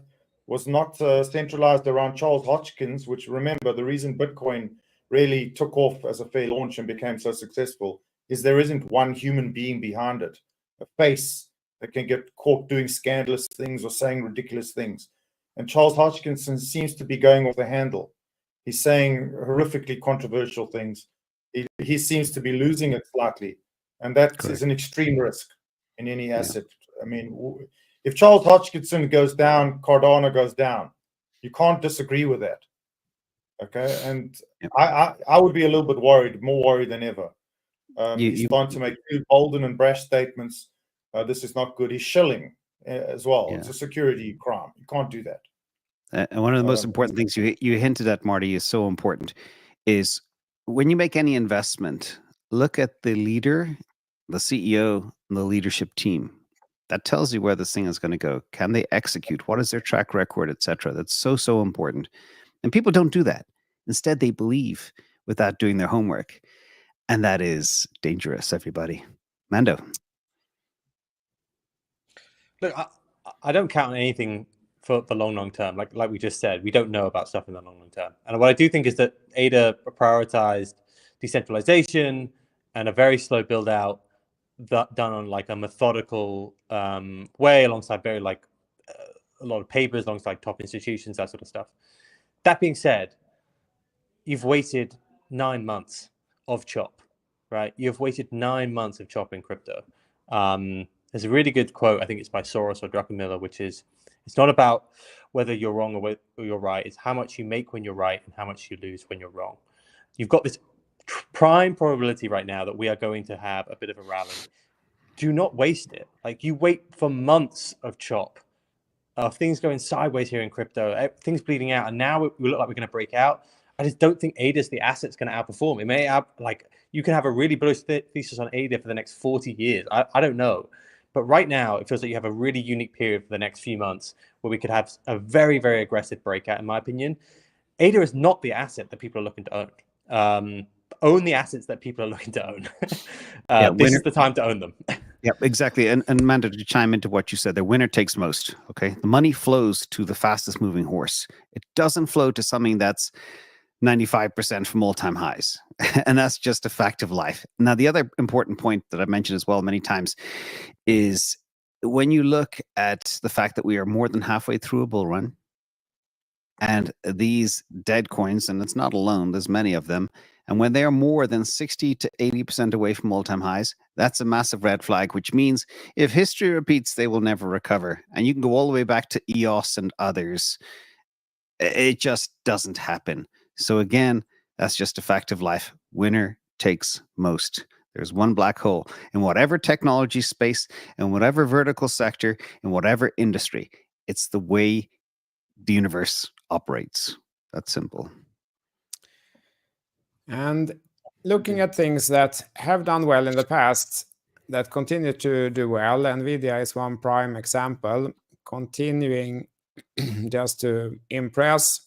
was not centralized around Charles Hoskinson, which, remember, the reason Bitcoin really took off as a fair launch and became so successful is there isn't one human being behind it, a face that can get caught doing scandalous things or saying ridiculous things. And Charles Hoskinson seems to be going off the handle. He's saying horrifically controversial things. He seems to be losing it slightly. And that is an extreme risk in any asset. I mean, if Charles Hoskinson goes down, Cardano goes down. You can't disagree with that. Okay, and I would be a little bit worried, more worried than ever. He's starting to make too bolden and brash statements. This is not good. He's shilling as well. It's a security crime. You can't do that. And one of the most important things you hinted at, Marty, is so important, is when you make any investment, look at the leader, the CEO, and the leadership team. That tells you where this thing is going to go. Can they execute? What is their track record, etc.? That's so important. And people don't do that. Instead, they believe without doing their homework. And that is dangerous, everybody. Mando. Look, I don't count on anything for the long term. Like we just said, we don't know about stuff in the long term. And what I do think is that ADA prioritized decentralization and a very slow build out done on like a methodical way, alongside very a lot of papers, alongside top institutions, that sort of stuff. That being said, you've waited 9 months of chop, right? You've waited 9 months of chop in crypto. There's a really good quote, I think it's by Soros or Druckenmiller, which is, it's not about whether you're wrong or you're right. It's how much you make when you're right and how much you lose when you're wrong. You've got this prime probability right now that we are going to have a bit of a rally. Do not waste it. Like, you wait for months of chop, of things going sideways here in crypto, things bleeding out, and now we look like we're going to break out. I just don't think ADA's the asset's going to outperform. It may you can have a really bullish thesis on ADA for the next 40 years. I don't know. But right now, it feels like you have a really unique period for the next few months where we could have a very, very aggressive breakout, in my opinion. ADA is not the asset that people are looking to own. Own the assets that people are looking to own. This is the time to own them. Yeah, exactly. And Amanda, to chime into what you said, the winner takes most. Okay, the money flows to the fastest moving horse. It doesn't flow to something that's 95% from all-time highs. And that's just a fact of life. Now, the other important point that I've mentioned as well many times is when you look at the fact that we are more than halfway through a bull run, and these dead coins, and it's not alone, there's many of them, and when they are more than 60 to 80% away from all-time highs, that's a massive red flag, which means if history repeats, they will never recover. And you can go all the way back to EOS and others. It just doesn't happen. So again, that's just a fact of life. Winner takes most. There's one black hole in whatever technology space, in whatever vertical sector, in whatever industry. It's the way the universe operates. That's simple. And looking at things that have done well in the past, that continue to do well, NVIDIA is one prime example, continuing just to impress.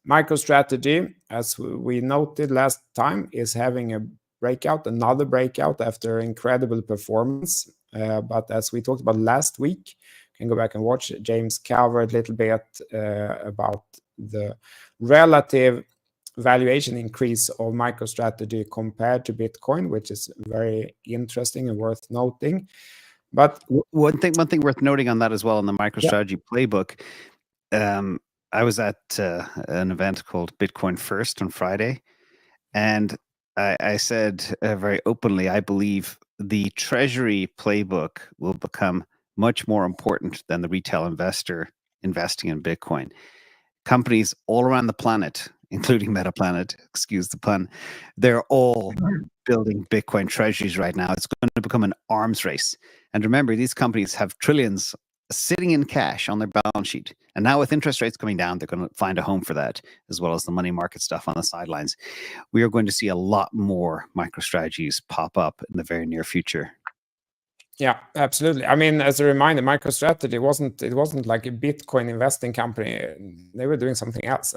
MicroStrategy, as we noted last time, is having a breakout, another breakout after incredible performance. But as we talked about last week, you can go back and watch. James covered a little bit about the relative valuation increase of MicroStrategy compared to Bitcoin, which is very interesting and worth noting. But one thing worth noting on that as well in the MicroStrategy playbook. I was at an event called Bitcoin First on Friday, and I said very openly, I believe the treasury playbook will become much more important than the retail investor investing in Bitcoin. Companies all around the planet, including MetaPlanet, excuse the pun, they're all building Bitcoin treasuries right now. It's going to become an arms race. And remember, these companies have trillions sitting in cash on their balance sheet. And now with interest rates coming down, they're going to find a home for that, as well as the money market stuff on the sidelines. We are going to see a lot more MicroStrategies pop up in the very near future. Yeah, absolutely. I mean, as a reminder, MicroStrategy wasn't like a Bitcoin investing company. They were doing something else.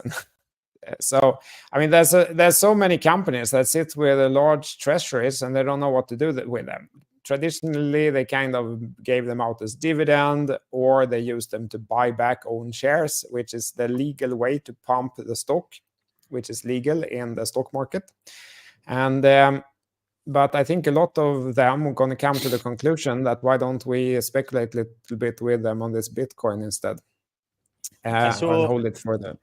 So, I mean, there's so many companies that sit with a large treasuries and they don't know what to do with them. Traditionally, they kind of gave them out as dividend, or they used them to buy back own shares, which is the legal way to pump the stock, which is legal in the stock market. And but I think a lot of them are going to come to the conclusion that why don't we speculate a little bit with them on this Bitcoin instead, and hold it further.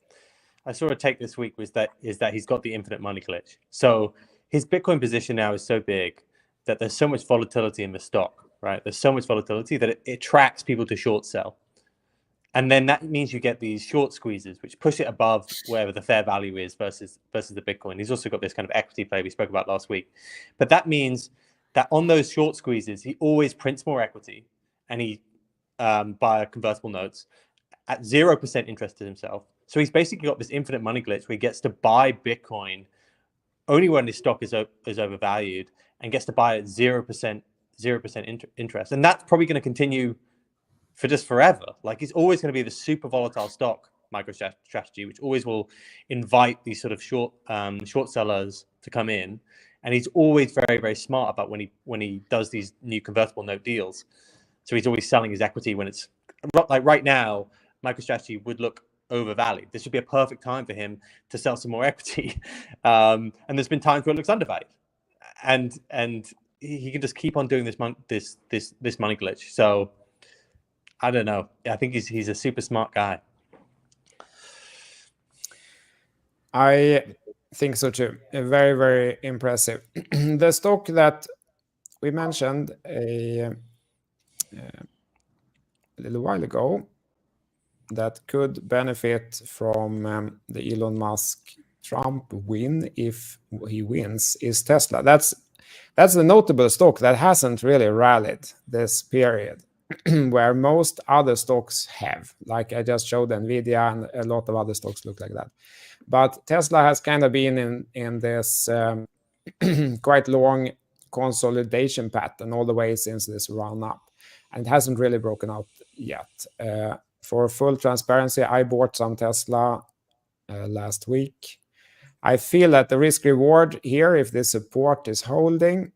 I saw a take this week is that he's got the infinite money glitch. So his Bitcoin position now is so big that there's so much volatility in the stock, right? There's so much volatility that it attracts people to short sell. And then that means you get these short squeezes, which push it above wherever the fair value is versus the Bitcoin. He's also got this kind of equity play we spoke about last week. But that means that on those short squeezes, he always prints more equity, and he buy convertible notes at 0% interest to himself. So he's basically got this infinite money glitch where he gets to buy Bitcoin only when his stock is overvalued, and gets to buy at 0% interest. And that's probably going to continue for just forever. Like, it's always going to be the super volatile stock, MicroStrategy, which always will invite these sort of short sellers to come in. And he's always very, very smart about when he does these new convertible note deals. So he's always selling his equity when it's like right now, MicroStrategy would look overvalued. This would be a perfect time for him to sell some more equity. And there's been times where it looks undervalued. And he can just keep on doing this money glitch. So I don't know. I think he's a super smart guy. I think so too. Very, very impressive. The stock that we mentioned a little while ago that could benefit from the Elon Musk Trump win, if he wins, is Tesla. That's a notable stock that hasn't really rallied this period, where most other stocks have. Like I just showed, Nvidia and a lot of other stocks look like that. But Tesla has kind of been in this quite long consolidation pattern all the way since this run up, and it hasn't really broken out yet. For full transparency, I bought some Tesla last week. I feel that the risk reward here, if this support is holding,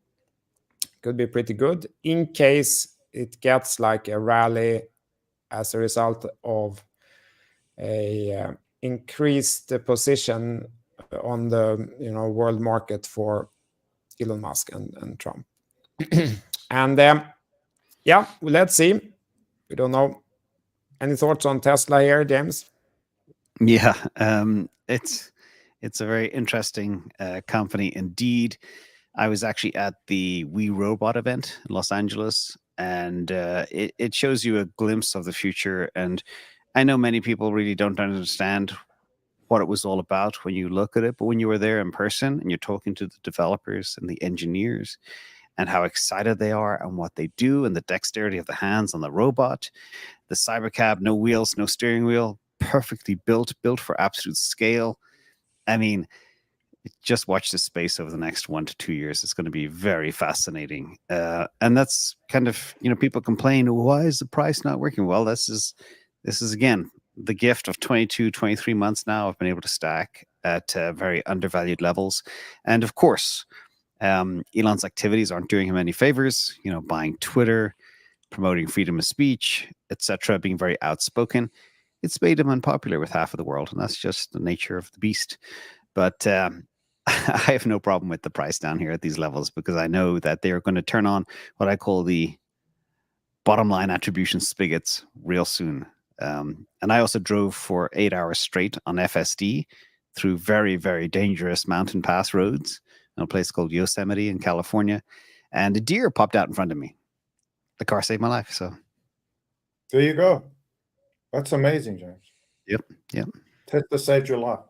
could be pretty good in case it gets like a rally as a result of a increased position on the world market for Elon Musk and Trump. And yeah, let's see. We don't know. Any thoughts on Tesla here, James? Yeah, it's a very interesting company indeed. I was actually at the We Robot event in Los Angeles, and it shows you a glimpse of the future. And I know many people really don't understand what it was all about when you look at it, but when you were there in person and you're talking to the developers and the engineers and how excited they are and what they do and the dexterity of the hands on the robot, the Cybercab, no wheels, no steering wheel, perfectly built for absolute scale. I mean, just watch this space over the next 1 to 2 years. It's going to be very fascinating. And that's kind of, people complain, why is the price not working? Well, this is again, the gift of 22, 23 months now. I've been able to stack at very undervalued levels. And of course, Elon's activities aren't doing him any favors, buying Twitter, promoting freedom of speech, etc., being very outspoken. It's made him unpopular with half of the world, and that's just the nature of the beast. But I have no problem with the price down here at these levels, because I know that they're going to turn on what I call the bottom line attribution spigots real soon. And I also drove for 8 hours straight on FSD through very, very dangerous mountain pass roads in a place called Yosemite in California. And a deer popped out in front of me. The car saved my life. So there you go. That's amazing, James. Yep. Tesla saved your life.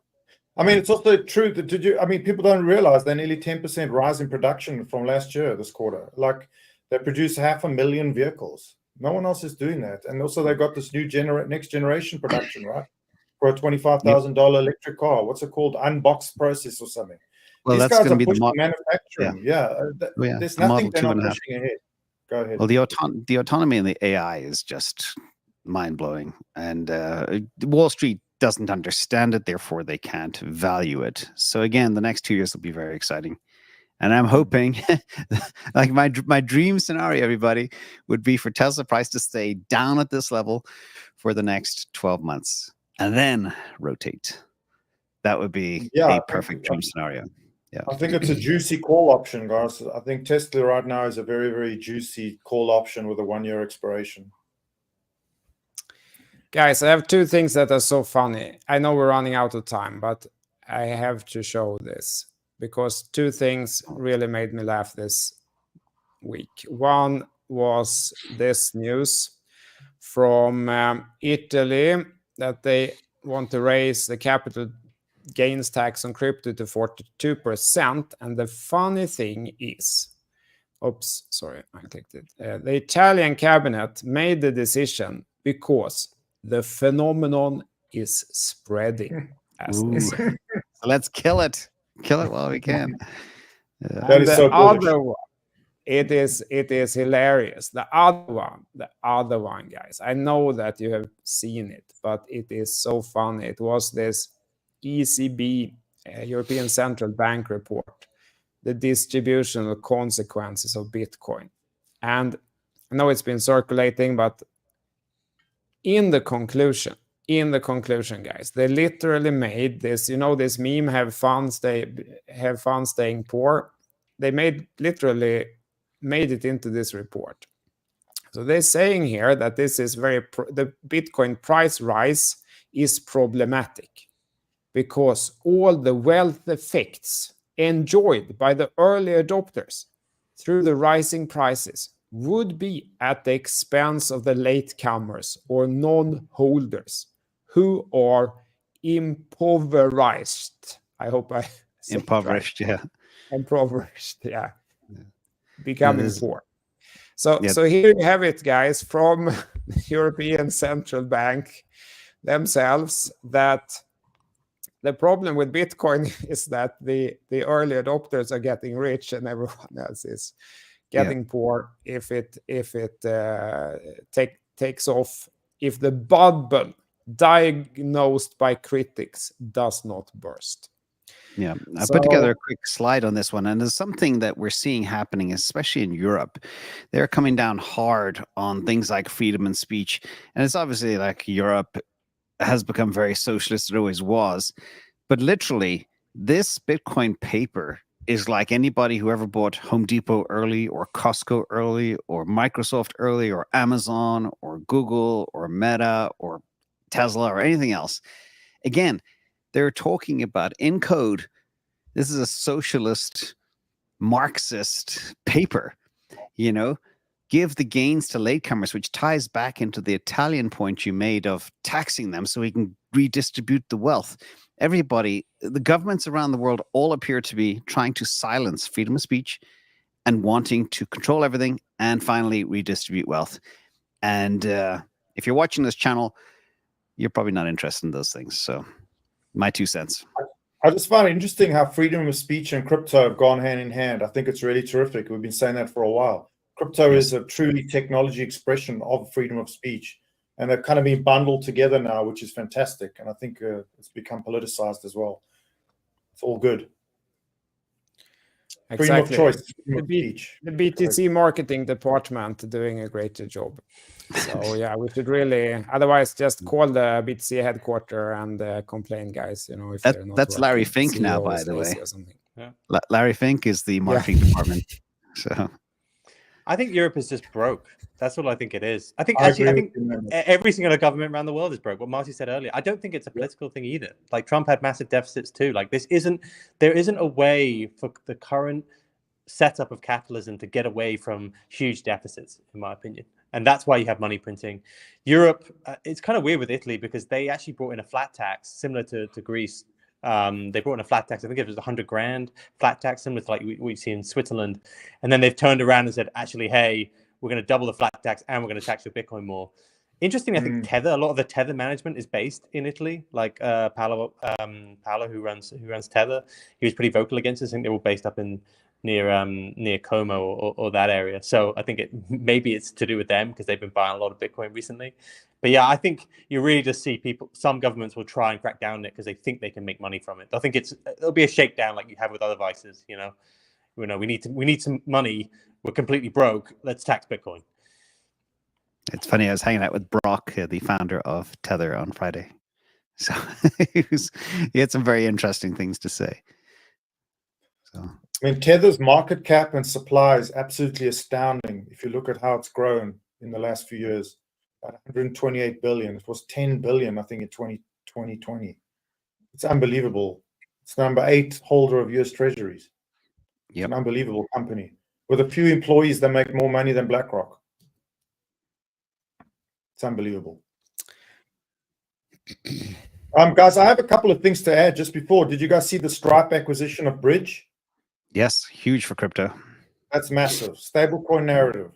I mean, it's also true that people don't realize they're nearly 10% rise in production from last year, this quarter. Like, they produce 500,000 vehicles. No one else is doing that. And also they got this new next generation production, right? For a $25,000 electric car. What's it called? Unboxed process or something. Well, These that's guys going are to be pushing manufacturing. Yeah. There's nothing they're not pushing ahead. Go ahead. Well, the autonomy in the AI is just mind-blowing, and Wall Street doesn't understand it, therefore they can't value it. So again, the next 2 years will be very exciting. And I'm hoping, like my dream scenario, everybody, would be for Tesla price to stay down at this level for the next 12 months and then rotate. That would be a perfect dream scenario. Yeah, I think it's a juicy call option, guys. I think Tesla right now is a very, very juicy call option with a 1-year expiration. Guys, I have two things that are so funny. I know we're running out of time, but I have to show this because two things really made me laugh this week. One was this news from Italy that they want to raise the capital gains tax on crypto to 42%. And the funny thing is, oops, sorry, I clicked it. The Italian cabinet made the decision because the phenomenon is spreading, as they say. So let's kill it while we can. That is so bullish. Other one, it is hilarious. The other one, guys. I know that you have seen it, but it is so funny. It was this ECB, European Central Bank report, the distributional consequences of Bitcoin. And I know it's been circulating, but in the conclusion, guys, they literally made this, this meme, have fun staying poor. They literally made it into this report. So they're saying here that this is the Bitcoin price rise is problematic because all the wealth effects enjoyed by the early adopters through the rising prices would be at the expense of the latecomers or non-holders who are impoverished. I hope I said impoverished, right. Yeah. Impoverished, yeah. Becoming poor. So here you have it, guys, from the European Central Bank themselves, that the problem with Bitcoin is that the early adopters are getting rich and everyone else is getting poor if it takes off, if the bubble diagnosed by critics does not burst. Yeah, I put together a quick slide on this one, and there's something that we're seeing happening, especially in Europe. They're coming down hard on things like freedom of speech, and it's obviously like Europe has become very socialist. It always was, but literally, this Bitcoin paper is like anybody who ever bought Home Depot early or Costco early or Microsoft early or Amazon or Google or Meta or Tesla or anything else. Again, they're talking about in code, this is a socialist, Marxist paper, give the gains to latecomers, which ties back into the Italian point you made of taxing them so we can redistribute the wealth. Everybody, the governments around the world all appear to be trying to silence freedom of speech and wanting to control everything and finally redistribute wealth. And if you're watching this channel, you're probably not interested in those things. So my 2 cents. I just find it interesting how freedom of speech and crypto have gone hand in hand. I think it's really terrific. We've been saying that for a while. Crypto is a truly technology expression of freedom of speech. And they've kind of been bundled together now, which is fantastic. And I think it's become politicized as well. It's all good. Exactly. Freedom of choice. The BTC marketing department doing a greater job. So yeah, we should really, otherwise just call the BTC headquarters and complain, guys. If they're not that's Larry Fink now, by the way. Yeah. Larry Fink is the marketing department. So I think Europe is just broke. That's what I think it is. I think every single government around the world is broke. What Marty said earlier, I don't think it's a political thing either. Like Trump had massive deficits too. Like there isn't a way for the current setup of capitalism to get away from huge deficits, in my opinion. And that's why you have money printing. Europe, it's kind of weird with Italy because they actually brought in a flat tax similar to Greece. They brought in a flat tax. I think it was 100 grand flat tax, similar to like we see in Switzerland. And then they've turned around and said, actually, hey, we're going to double the flat tax and we're going to tax your Bitcoin more. Interesting, I think Tether, a lot of the Tether management is based in Italy. Like Paolo, who runs Tether, he was pretty vocal against this. I think they were based up in near Como or that area. So I think maybe it's to do with them because they've been buying a lot of Bitcoin recently. But yeah, I think you really just see some governments will try and crack down on it because they think they can make money from it. I think it'll be a shakedown like you have with other vices. We need some money. We're completely broke. Let's tax Bitcoin. It's funny. I was hanging out with Brock, the founder of Tether, on Friday. So he had some very interesting things to say. So I mean, Tether's market cap and supply is absolutely astounding. If you look at how it's grown in the last few years, at 128 billion. It was 10 billion, I think, in 2020. It's unbelievable. It's number 8 holder of US Treasuries. It's an unbelievable company. With a few employees, they make more money than BlackRock. It's unbelievable. Guys, I have a couple of things to add just before. Did you guys see the Stripe acquisition of Bridge? Yes, huge for crypto. That's massive. Stablecoin narrative.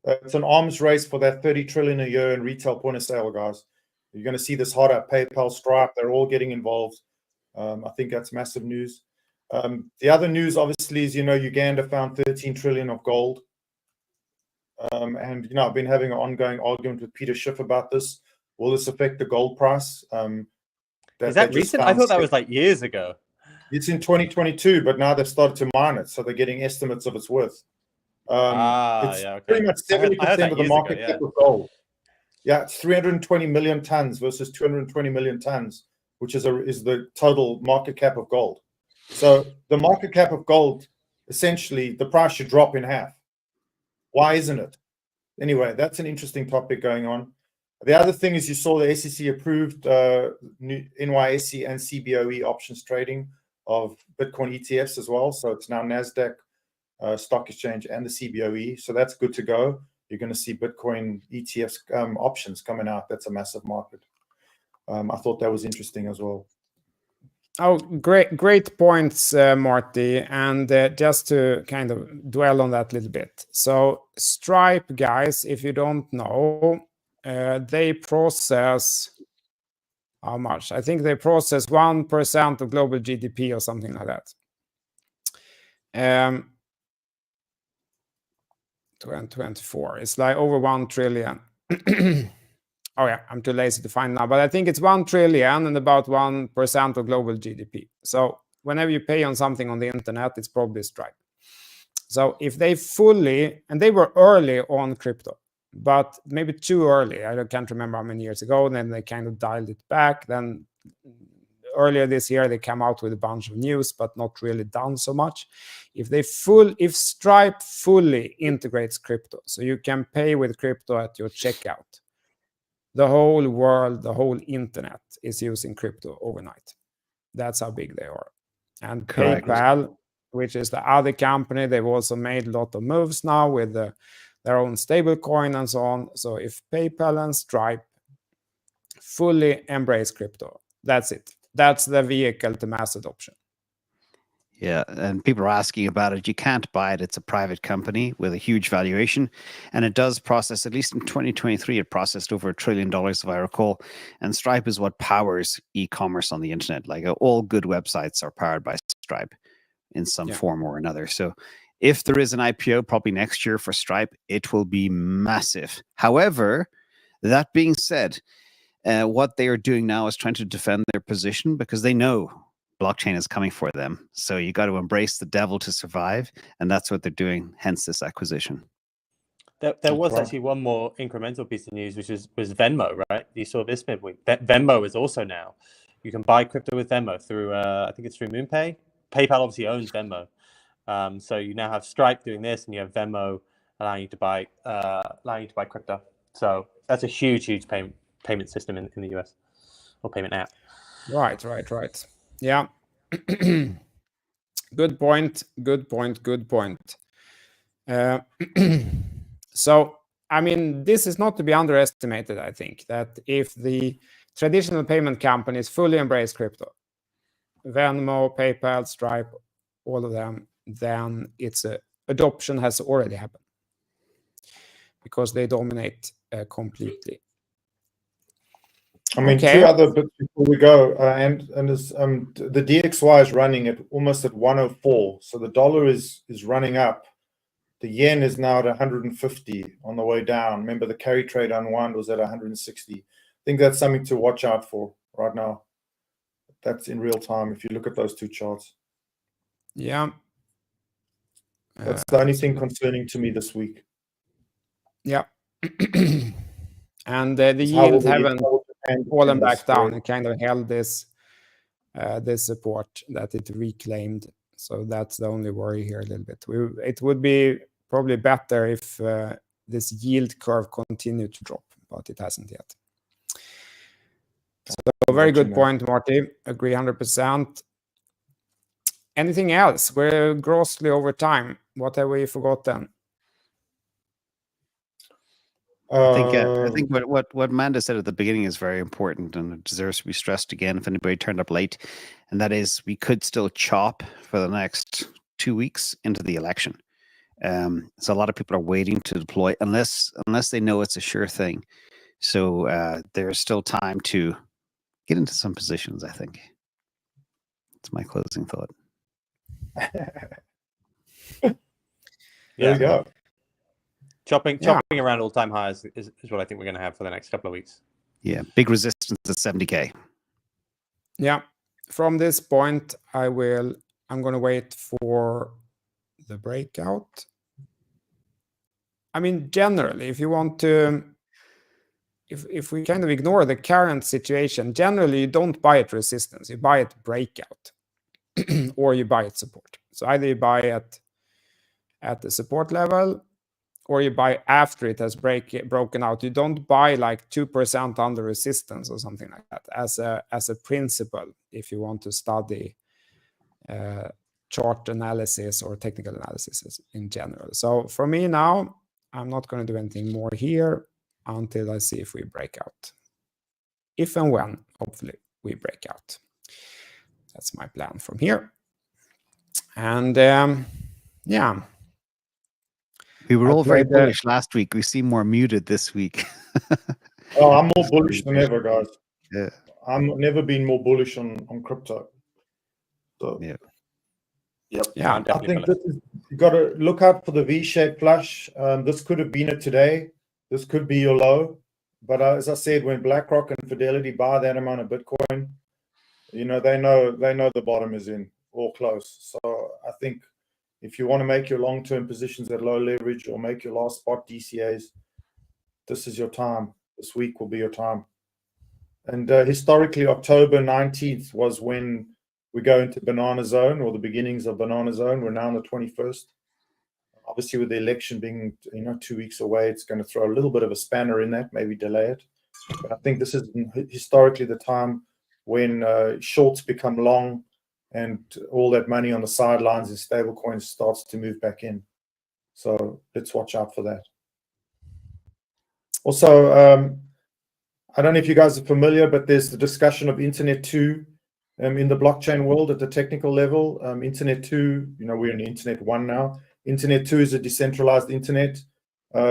It's an arms race for that 30 trillion a year in retail point of sale, guys. You're going to see this hot at PayPal, Stripe. They're all getting involved. I think that's massive news. The other news, obviously, is, Uganda found 13 trillion of gold. And, I've been having an ongoing argument with Peter Schiff about this. Will this affect the gold price? Is that recent? I thought that was like years ago. It's in 2022, but now they've started to mine it. So they're getting estimates of its worth. It's pretty much 70% of the market cap of gold. Yeah, it's 320 million tons versus 220 million tons, which is the total market cap of gold. So the market cap of gold, essentially, the price should drop in half. Why isn't it? Anyway, that's an interesting topic going on. The other thing is you saw the SEC approved NYSE and CBOE options trading of Bitcoin ETFs as well. So it's now NASDAQ Stock Exchange and the CBOE. So that's good to go. You're going to see Bitcoin ETFs options coming out. That's a massive market. I thought that was interesting as well. Oh, great points, Marty. And just to kind of dwell on that a little bit. So Stripe, guys, if you don't know, they process how much? I think they process 1% of global GDP or something like that. 2024. It's like over 1 trillion. Oh yeah, I'm too lazy to find now, but I think it's 1 trillion and about 1% of global GDP. So whenever you pay on something on the internet, it's probably Stripe. So if they and they were early on crypto, but maybe too early. I can't remember how many years ago. And then they kind of dialed it back. Then earlier this year, they came out with a bunch of news, but not really done so much. If Stripe fully integrates crypto, so you can pay with crypto at your checkout, the whole world, the whole internet is using crypto overnight. That's how big they are. And Correct. PayPal, which is the other company, they've also made a lot of moves now with their own stable coin and so on. So if PayPal and Stripe fully embrace crypto, that's it. That's the vehicle to mass adoption. Yeah, and people are asking about it. You can't buy it. It's a private company with a huge valuation, and it does process, at least in 2023, it processed over $1 trillion, if I recall. And Stripe is what powers e-commerce on the internet. Like all good websites are powered by Stripe in some form or another. So if there is an IPO, probably next year for Stripe, it will be massive. However, that being said, what they are doing now is trying to defend their position because they know blockchain is coming for them. So you got to embrace the devil to survive. And that's what they're doing, hence this acquisition. There was actually one more incremental piece of news, which was Venmo, right? You saw this midweek. Venmo is also now. You can buy crypto with Venmo through, I think it's through MoonPay. PayPal obviously owns Venmo. So you now have Stripe doing this, and you have Venmo allowing you to buy crypto. So that's a huge payment system in the US, or payment app. Right. Yeah. Good point. So, I mean, this is not to be underestimated, I think, that if the traditional payment companies fully embrace crypto, Venmo, PayPal, Stripe, all of them, then adoption has already happened because they dominate completely. I mean, Okay. two other bits before we go, and this, the DXY is running at almost at 104, so the dollar is running up. The yen is now at 150 on the way down. Remember, the carry trade unwind was at 160. I think that's something to watch out for right now. That's in real time if you look at those two charts. Yeah. That's the only thing concerning to me this week. Yeah. And the Is how will yield the haven't Japan fallen defend this back down. spread? It kind of held this this support that it reclaimed. So that's the only worry here a little bit. It would be probably better if this yield curve continued to drop, but it hasn't yet. So very good point, Marty. Agree 100%. Anything else? We're grossly over time. What have we forgotten? I think what Manda said at the beginning is very important, and it deserves to be stressed again if anybody turned up late, and that is we could still chop for the next 2 weeks into the election. So a lot of people are waiting to deploy unless they know it's a sure thing. So there's still time to get into some positions, I think. That's my closing thought. There you go. Chopping around all-time highs is what I think we're going to have for the next couple of weeks. Yeah, big resistance at 70K. Yeah, from this point, I'm going to wait for the breakout. I mean, generally, if you want to, if we kind of ignore the current situation, generally you don't buy at resistance, you buy at breakout, or you buy at support. So either you buy at the support level, or you buy after it has broken out. You don't buy like 2% under resistance or something like that as a principle if you want to study chart analysis or technical analysis in general. So for me now, I'm not going to do anything more here until I see if we break out. If and when, hopefully, we break out. That's my plan from here. And yeah. We were all very bullish last week. We seem more muted this week. Oh, I'm more bullish than ever, guys. Yeah. I'm never been more bullish on crypto. So yeah. Yep. Yeah, I think this is, you got to look out for the V-shaped flush. This could have been it today. This could be your low. But as I said, when BlackRock and Fidelity buy that amount of Bitcoin, you know, they know the bottom is in or close. So I think if you want to make your long-term positions at low leverage or make your last spot DCAs, this is your time. This week will be your time. And historically, October 19th was when we go into banana zone, or the beginnings of banana zone. We're now on the 21st. Obviously, with the election being 2 weeks away, it's going to throw a little bit of a spanner in that, maybe delay it. But I think this is historically the time when shorts become long and all that money on the sidelines in stable coins starts to move back in. So let's watch out for that. Also, I don't know if you guys are familiar, but there's the discussion of Internet 2 in the blockchain world at the technical level. Internet 2, we're in Internet 1 now. Internet 2 is a decentralized internet,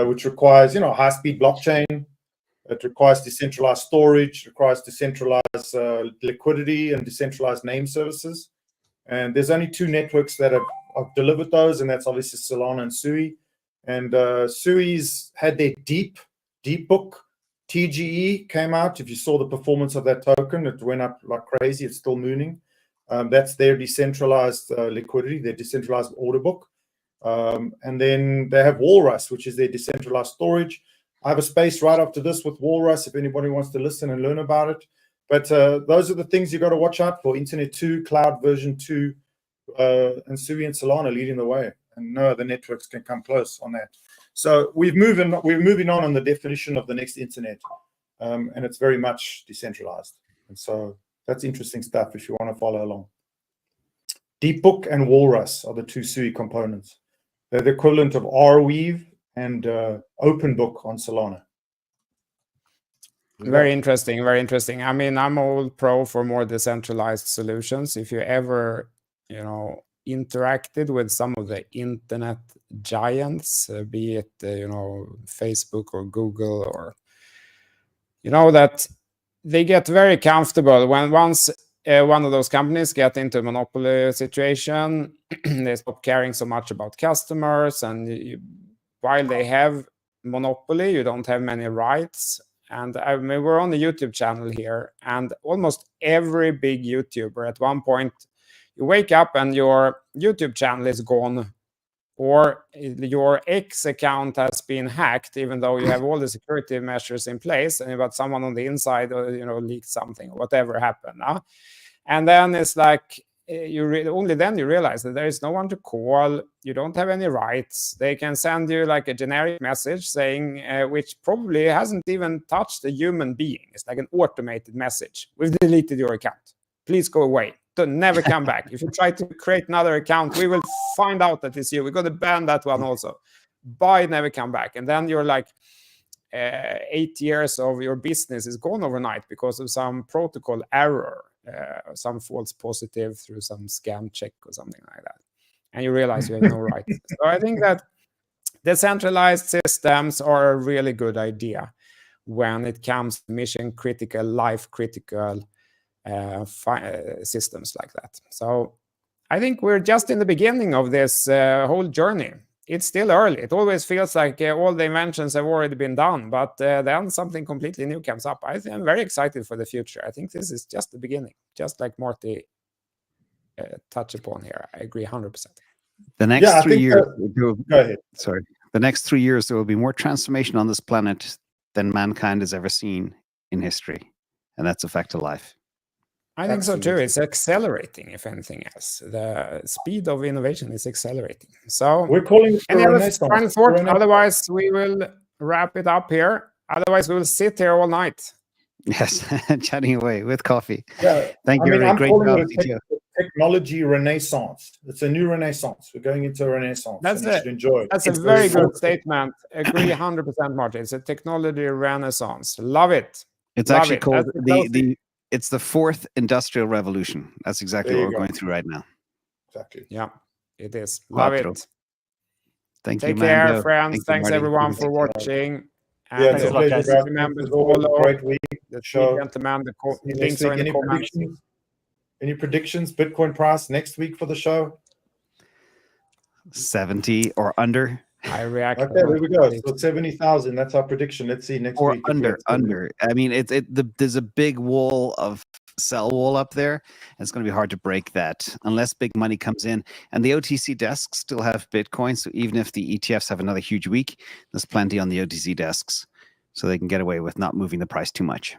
which requires, high-speed blockchain. It requires decentralized storage, requires decentralized liquidity and decentralized name services. And there's only two networks that have delivered those, and that's obviously Solana and Sui. And Sui's had their deep book. TGE came out. If you saw the performance of that token, it went up like crazy. It's still mooning. That's their decentralized liquidity, their decentralized order book. And then they have Walrus, which is their decentralized storage. I have a space right after this with Walrus if anybody wants to listen and learn about it. But those are the things you got to watch out for. Internet 2, Cloud version 2, and Sui and Solana leading the way. And no other networks can come close on that. So we're moving on the definition of the next internet. And it's very much decentralized. And so that's interesting stuff if you want to follow along. Deepbook and Walrus are the two Sui components. They're the equivalent of Arweave and OpenBook on Solana. Very interesting, very interesting. I mean, I'm all pro for more decentralized solutions. If you ever, interacted with some of the internet giants, be it, Facebook or Google, or, that they get very comfortable when once one of those companies get into a monopoly situation, they stop caring so much about customers, and while they have monopoly, you don't have many rights. And I mean, we're on the YouTube channel here, and almost every big YouTuber at one point, you wake up and your YouTube channel is gone, or your X account has been hacked, even though you have all the security measures in place, and but someone on the inside, leaked something, or whatever happened. And then it's like only then you realize that there is no one to call. You don't have any rights. They can send you like a generic message saying, which probably hasn't even touched a human being. It's like an automated message. We've deleted your account. Please go away. Never come back. If you try to create another account, we will find out that it's you. We're going to ban that one also. Bye, never come back. And then you're like 8 years of your business is gone overnight because of some protocol error, some false positive through some scam check or something like that. And you realize you have no rights. So I think that decentralized systems are a really good idea when it comes to mission critical, life critical systems like that. So I think we're just in the beginning of this whole journey. It's still early. It always feels like all the inventions have already been done, but then something completely new comes up. I'm very excited for the future. I think this is just the beginning, just like Marty touched upon here. I agree 100%. The next 3 years, go ahead. Sorry. The next 3 years, there will be more transformation on this planet than mankind has ever seen in history. And that's a fact of life. I think so too. It's accelerating, if anything else. The speed of innovation is accelerating. So we're calling it any other final thought? Otherwise, we will wrap it up here. Otherwise, we will sit here all night. Yes, chatting away with coffee. Yeah, thank you. I'm great calling job, it a technology renaissance. It's a new renaissance. We're going into a renaissance. That's it. Enjoy. That's a very good statement. Agree 100%, Martin. It's a technology renaissance. Love it. It's Love actually it. called it's the fourth industrial revolution. That's exactly what we're going through right now. Exactly. Yeah, it is. Love it. Thank you, Take care, Mando. friends. Thanks everyone for watching. And yeah, it's a pleasure, guys. Remember to follow follow great week. the gentleman. The links are in the comments. Any predictions? Bitcoin price next week for the show? 70 or under. I react. Okay, there we go. So 70,000. That's our prediction. Let's see next week. Or under. I mean, there's a big wall of sell wall up there. And it's going to be hard to break that unless big money comes in. And the OTC desks still have Bitcoin. So even if the ETFs have another huge week, there's plenty on the OTC desks. So they can get away with not moving the price too much.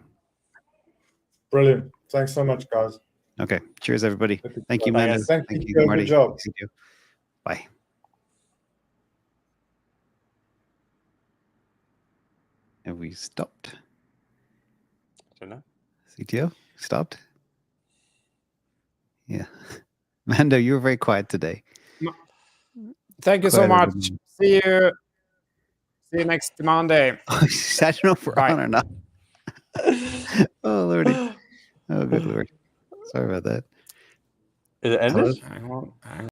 Brilliant. Thanks so much, guys. Okay. Cheers, everybody. Thank you, man. Thank you, Marty. Good job. Bye. Have we stopped? I don't know. CTO stopped? Yeah. Mando, you were very quiet today. Thank you so much. See you next Monday. I don't know if we're on or not. Oh, Lordy. Oh, good Lord. Sorry about that. Is it ended? Hang on.